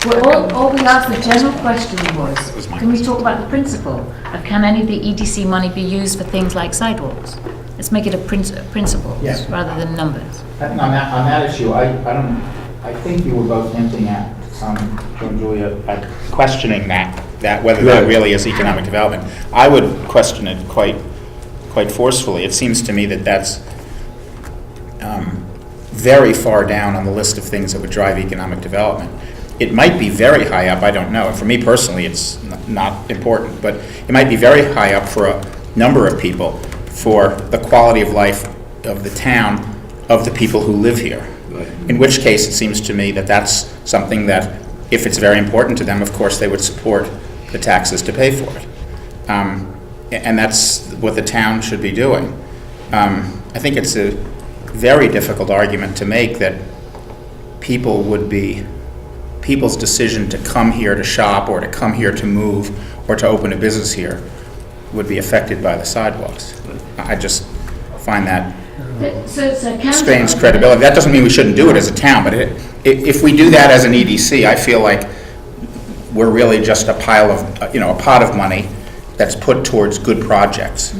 Well, all we asked, the general question was, can we talk about the principle of can any of the EDC money be used for things like sidewalks? Let's make it a principle Yeah. rather than numbers. On that issue, I think you were both hinting at, Joe and Julia, at questioning that whether that really is economic development. I would question it quite forcefully. It seems to me that that's very far down on the list of things that would drive economic development. It might be very high up, I don't know. For me personally, it's not important, but it might be very high up for number of people for the quality of life of the town, of the people who live here. In which case, it seems to me that that's something that, if it's very important to them, of course, they would support the taxes to pay for it. And that's what the town should be doing. I think it's a very difficult argument to make that people's decision to come here to shop or to come here to move or to open a business here would be affected by the sidewalks. I just find that strains credibility. That doesn't mean we shouldn't do it as a town, but if we do that as an EDC, I feel like we're really just a pile of, a pot of money that's put towards good projects.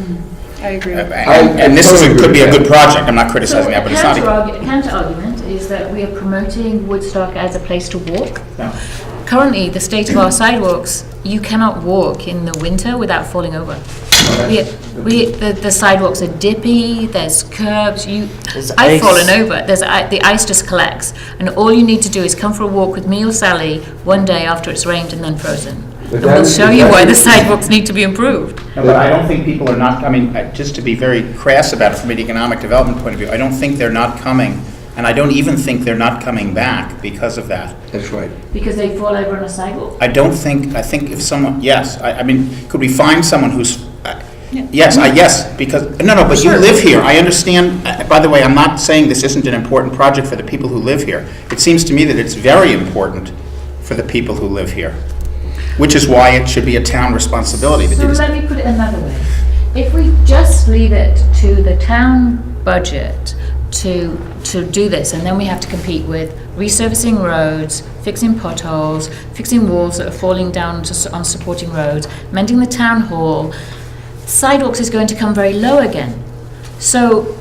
I agree. And this could be a good project. I'm not criticizing that, but it's not. Counter argument is that we are promoting Woodstock as a place to walk. Yeah. Currently, the state of our sidewalks, you cannot walk in the winter without falling over. The sidewalks are dippy, there's curbs, I've fallen over, the ice just collects, and all you need to do is come for a walk with me or Sally one day after it's rained and then frozen. And we'll show you why the sidewalks need to be improved. No, but I don't think people are not, just to be very crass about it from an economic development point of view, I don't think they're not coming, and I don't even think they're not coming back because of that. That's right. Because they fall over on a sidewalk? I think if someone, yes, could we find someone who's, yes, because, but you live here, I understand, by the way, I'm not saying this isn't an important project for the people who live here. It seems to me that it's very important for the people who live here, which is why it should be a town responsibility. So let me put it another way. If we just leave it to the town budget to do this, and then we have to compete with resurfacing roads, fixing potholes, fixing walls that are falling down on supporting roads, mending the town hall, sidewalks is going to come very low again. So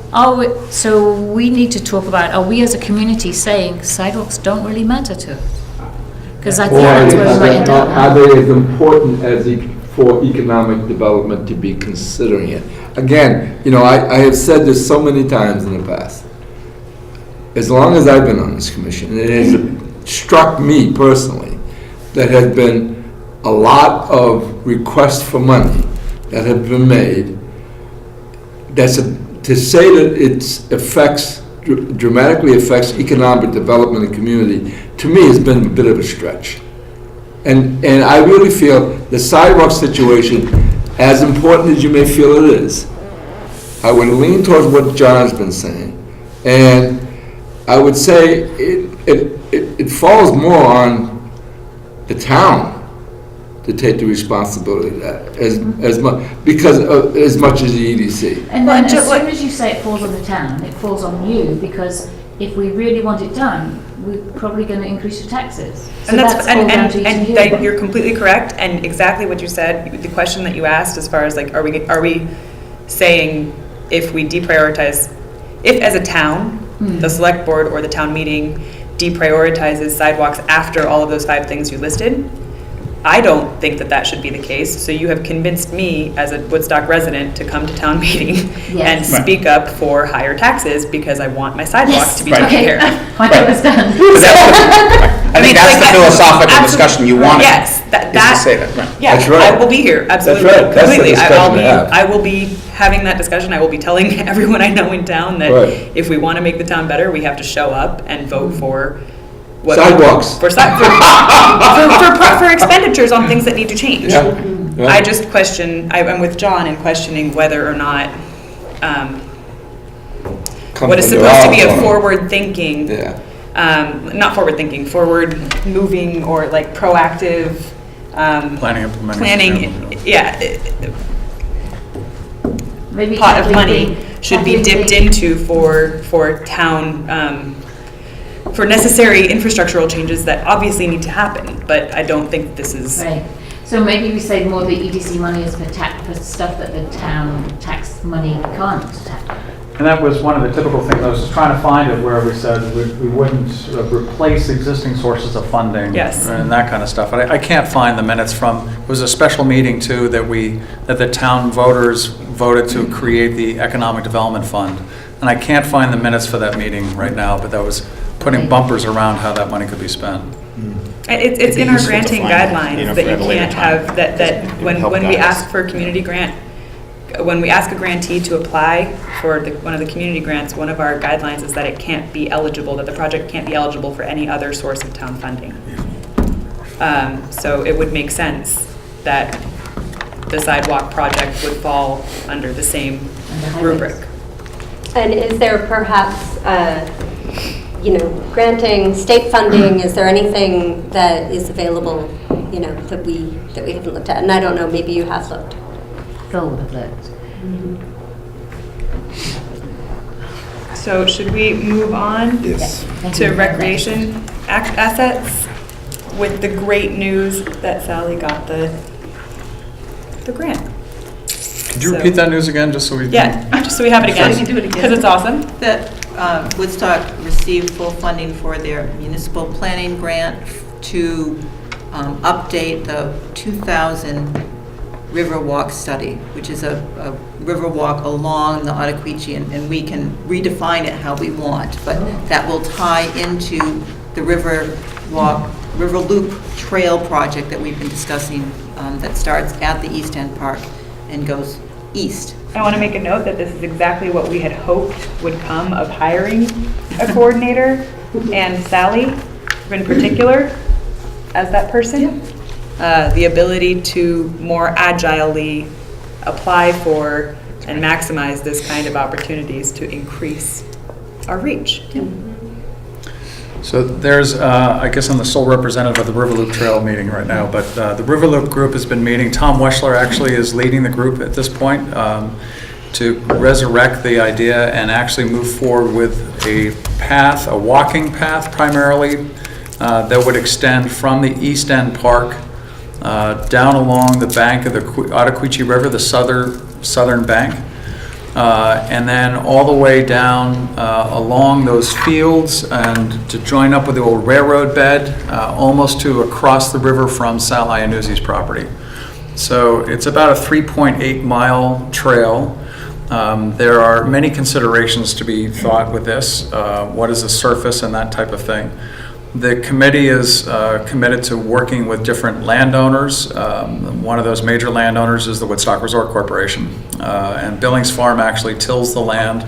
we need to talk about, are we as a community saying sidewalks don't really matter to us? Because I think that's where we might end up. Are they as important as for economic development to be considering it? Again, I have said this so many times in the past. As long as I've been on this commission, it has struck me personally that has been a lot of requests for money that have been made. To say that it dramatically affects economic development and community, to me, has been a bit of a stretch. And I really feel the sidewalk situation, as important as you may feel it is, I would lean towards what John's been saying. And I would say it falls more on the town to take the responsibility of that as much as the EDC. And then as soon as you say it falls on the town, it falls on you, because if we really want it done, we're probably going to increase your taxes. So and you're completely correct, and exactly what you said. The question that you asked, as far as are we saying if we deprioritize, if as a town, the select board or the town meeting deprioritizes sidewalks after all of those 5 things you listed? I don't think that should be the case. So you have convinced me as a Woodstock resident to come to town meeting and speak up for higher taxes because I want my sidewalks to be taken care of. My job is done. I think that's the philosophical discussion you wanted. Yes, to say that. Right. Yeah, that's right. I will be here. Absolutely, that's right. That's completely. the discussion to have. I will be having that discussion. I will be telling everyone I know in town that if we want to make the town better, we have to show up and vote for. Sidewalks. For expenditures on things that need to change. Yeah. I just question, I'm with John in questioning whether or not what is supposed to be a forward-thinking, not forward-thinking, forward-moving or proactive planning, maybe pot of money should be dipped into for town for necessary infrastructural changes that obviously need to happen, but I don't think this is... Right. So maybe we save more of the EDC money is for stuff that the town tax money can't tackle. And that was one of the typical things. I was just trying to find it where we said we wouldn't replace existing sources of funding and that kind of stuff. But I can't find the minutes from, it was a special meeting too that the town voters voted to create the Economic Development Fund. And I can't find the minutes for that meeting right now, but that was putting bumpers around how that money could be spent. It's in our granting guidelines that you can't have, that when we ask for community grant when we ask a grantee to apply for one of the community grants, one of our guidelines is that it can't be eligible, that the project can't be eligible for any other source of town funding. So it would make sense that the sidewalk project would fall under the same rubric. And is there perhaps, granting state funding, is there anything that is available, that we haven't looked at? And I don't know, maybe you have looked. Phil would have looked. So should we move on Yes. to recreation assets with the great news that Sally got the grant? Could you repeat that news again, just so we... Yeah, just so we have it again. I can do it again. Because it's awesome. That Woodstock received full funding for their municipal planning grant to update the 2000 Riverwalk study, which is a riverwalk along the Ottaquechee, and we can redefine it how we want, but that will tie into the River Loop Trail project that we've been discussing, that starts at the East End Park and goes east. I want to make a note that this is exactly what we had hoped would come of hiring a coordinator, and Sally in particular as that person. The ability to more agilely apply for and maximize this kind of opportunities to increase our reach. So there's, I guess I'm the sole representative of the River Loop Trail meeting right now, but the River Loop group has been meeting. Tom Weschler actually is leading the group at this point to resurrect the idea and actually move forward with a path, a walking path primarily, that would extend from the East End Park down along the bank of the Ottaquechee River, the southern bank, and then all the way down along those fields and to join up with the old railroad bed, almost to across the river from Sal Iannuzzi's property. So it's about a 3.8 mile trail. There are many considerations to be thought with this. What is the surface and that type of thing. The committee is committed to working with different landowners. One of those major landowners is the Woodstock Resort Corporation. And Billings Farm actually tills the land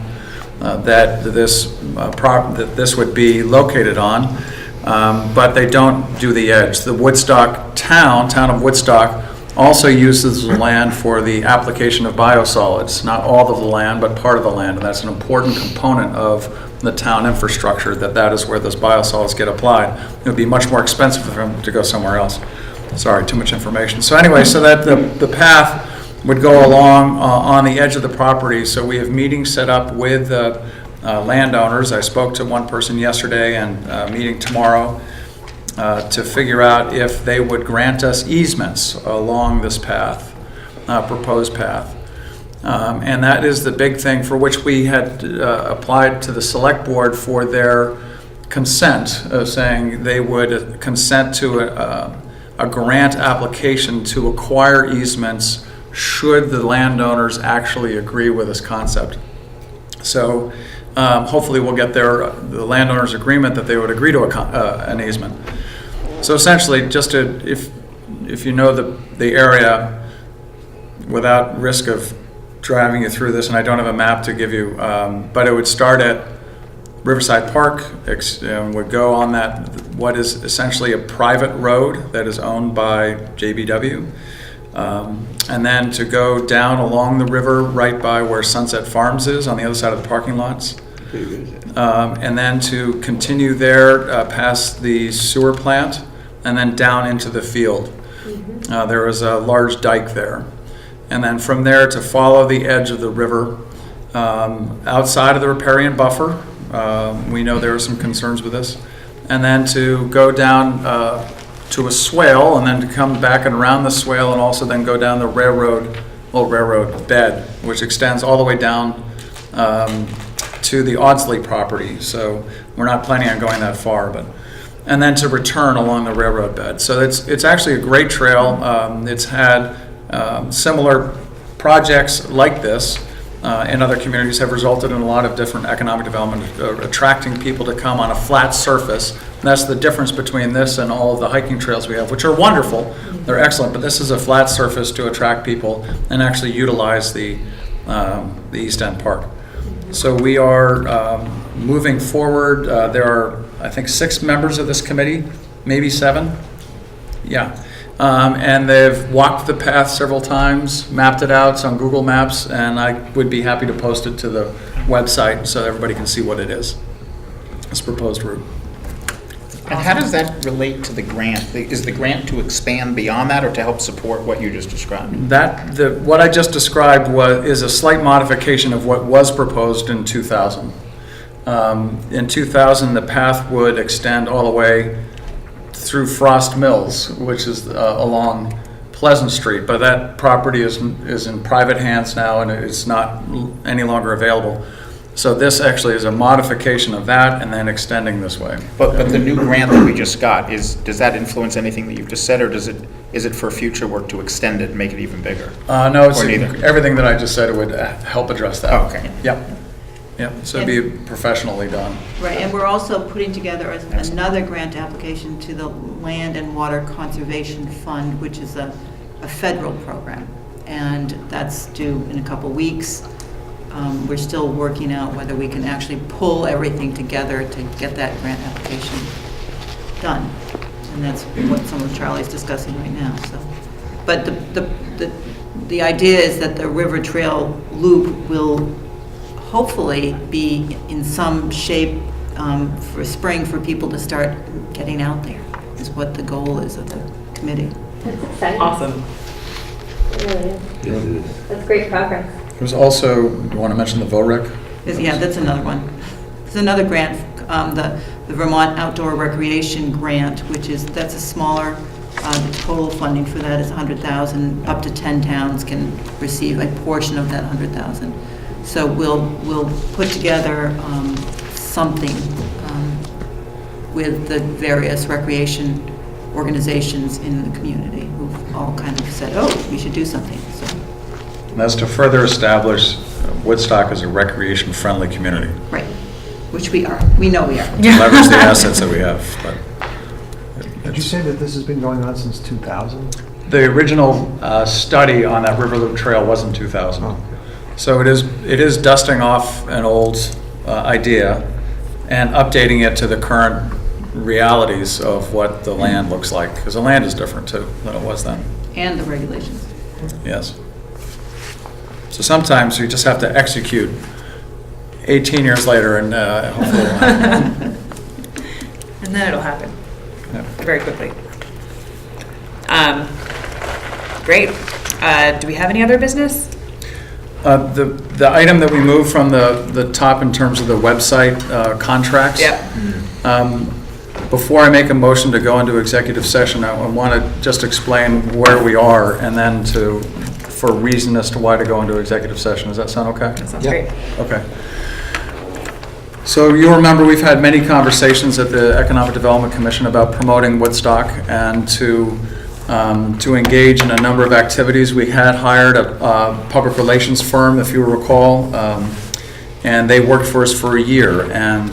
that this would be located on, but they don't do the edge. The Woodstock town of Woodstock, also uses the land for the application of biosolids. Not all of the land, but part of the land, and that's an important component of the town infrastructure, that is where those biosolids get applied. It would be much more expensive for them to go somewhere else. Sorry, too much information. So anyway, so that the path would go along on the edge of the property. So we have meetings set up with landowners. I spoke to one person yesterday and meeting tomorrow to figure out if they would grant us easements along this path, proposed path. And that is the big thing for which we had applied to the select board for their consent, saying they would consent to a grant application to acquire easements should the landowners actually agree with this concept. So hopefully we'll get the landowners' agreement that they would agree to an easement. So essentially, just if you know the area, without risk of driving you through this, and I don't have a map to give you, but it would start at Riverside Park, would go on that, what is essentially a private road that is owned by JBW, and then to go down along the river right by where Sunset Farms is on the other side of the parking lots, and then to continue there past the sewer plant and then down into the field. There is a large dike there. And then from there to follow the edge of the river outside of the riparian buffer. We know there are some concerns with this. And then to go down to a swale and then to come back and around the swale and also then go down the old railroad bed, which extends all the way down to the Audsley property. So we're not planning on going that far, and then to return along the railroad bed. So it's actually a great trail. It's had similar projects like this in other communities have resulted in a lot of different economic development, attracting people to come on a flat surface. And that's the difference between this and all of the hiking trails we have, which are wonderful. They're excellent, but this is a flat surface to attract people and actually utilize the East End Park. So we are moving forward. There are, I think, 6 members of this committee, maybe 7. Yeah. And they've walked the path several times, mapped it out on Google Maps, and I would be happy to post it to the website so everybody can see what it is, this proposed route. And how does that relate to the grant? Is the grant to expand beyond that or to help support what you just described? What I just described is a slight modification of what was proposed in 2000. In 2000, the path would extend all the way through Frost Mills, which is along Pleasant Street, but that property is in private hands now and it's not any longer available. So this actually is a modification of that and then extending this way. But the new grant that we just got, does that influence anything that you've just said, or is it for future work to extend it and make it even bigger? No, it's or neither? Everything that I just said would help address that. Oh, okay. Yep. Yep, so it'd be professionally done. Right, and we're also putting together another grant application to the Land and Water Conservation Fund, which is a federal program, and that's due in a couple weeks. We're still working out whether we can actually pull everything together to get that grant application done, and that's what some of Charlie's discussing right now. So, but the idea is that the River Trail Loop will hopefully be in some shape for spring for people to start getting out there, is what the goal is of the committee. That's exciting. Awesome. It really is. Yes, it is. That's great progress. There's also, do you want to mention the VOREC? Yeah, that's another one. There's another grant, the Vermont Outdoor Recreation Grant, that's a smaller, the total funding for that is $100,000. Up to 10 towns can receive a portion of that $100,000. So we'll put together something with the various recreation organizations in the community who've all kind of said, oh, we should do something. So. And that's to further establish Woodstock as a recreation-friendly community. Right, which we are. We know we are. Leverage the assets that we have. But Did you say that this has been going on since 2000? the original study on that River Loop Trail was in 2000. Oh. So it is dusting off an old idea and updating it to the current realities of what the land looks like, because the land is different too than it was then. And the regulations. Yes. So sometimes you just have to execute 18 years later and hopefully it'll happen. And then it'll happen very quickly. Great. Do we have any other business? The item that we moved from the top in terms of the website contracts. Yep. Before I make a motion to go into executive session, I want to just explain where we are and then for a reason as to why to go into executive session. Does that sound okay? That sounds great. Okay. So you'll remember we've had many conversations at the Economic Development Commission about promoting Woodstock and to engage in a number of activities. We had hired a public relations firm, if you recall, and they worked for us for a year, and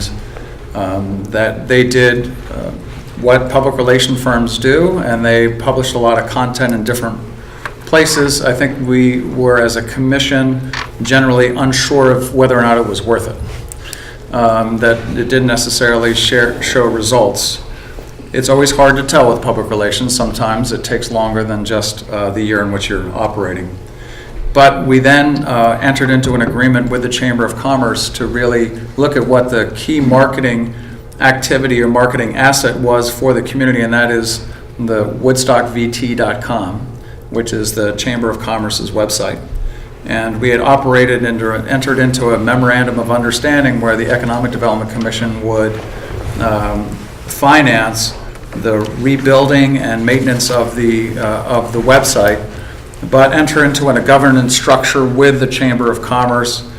that they did what public relation firms do, and they published a lot of content in different places. I think we were, as a commission, generally unsure of whether or not it was worth it. That it didn't necessarily show results. It's always hard to tell with public relations. Sometimes it takes longer than just the year in which you're operating. But we then entered into an agreement with the Chamber of Commerce to really look at what the key marketing activity or marketing asset was for the community, and that is the woodstockvt.com, which is the Chamber of Commerce's website. And we had entered into a memorandum of understanding where the Economic Development Commission would finance the rebuilding and maintenance of the website, but enter into a governance structure with the Chamber of Commerce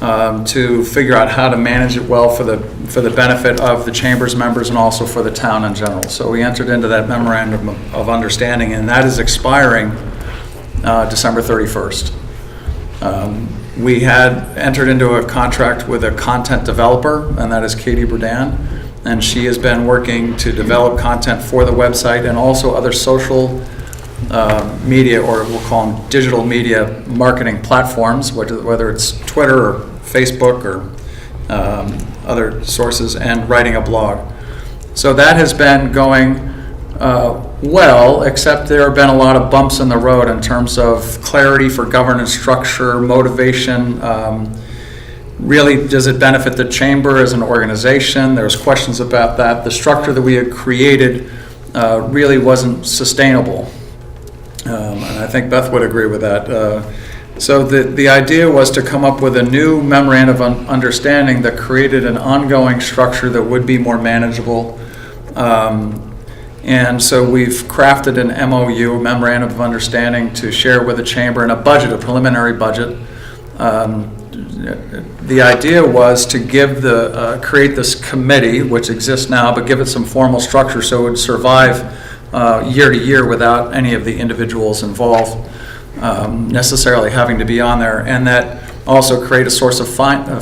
to figure out how to manage it well for the benefit of the Chamber's members and also for the town in general. So we entered into that memorandum of understanding, and that is expiring December 31st. We had entered into a contract with a content developer, and that is Katie Burdan, and she has been working to develop content for the website and also other social media, or we'll call them digital media marketing platforms, whether it's Twitter or Facebook or other sources, and writing a blog. So that has been going well, except there have been a lot of bumps in the road in terms of clarity for governance structure, motivation. Really, does it benefit the chamber as an organization? There's questions about that. The structure that we had created really wasn't sustainable. And I think Beth would agree with that. So the idea was to come up with a new memorandum of understanding that created an ongoing structure that would be more manageable. And so we've crafted an MOU, memorandum of understanding, to share with the chamber, and a budget, a preliminary budget. The idea was to give create this committee, which exists now, but give it some formal structure so it would survive year to year without any of the individuals involved necessarily having to be on there, and that also create a source of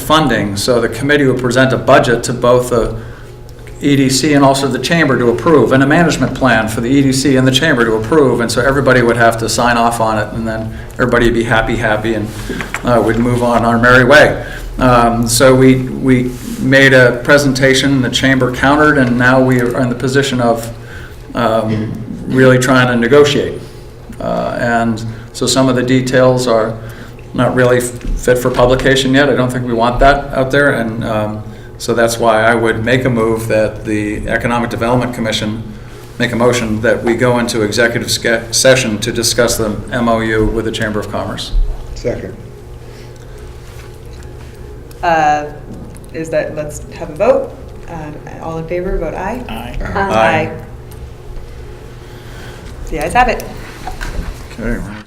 funding. So the committee would present a budget to both the EDC and also the chamber to approve, and a management plan for the EDC and the chamber to approve, and so everybody would have to sign off on it, and then everybody would be happy, and we'd move on our merry way. So we made a presentation, the chamber countered, and now we are in the position of really trying to negotiate. And so some of the details are not really fit for publication yet. I don't think we want that out there, and so that's why I would make a move that the Economic Development Commission make a motion that we go into executive session to discuss the MOU with the Chamber of Commerce. Second. Let's have a vote. All in favor, vote aye. Aye. Aye. The ayes have it. Okay.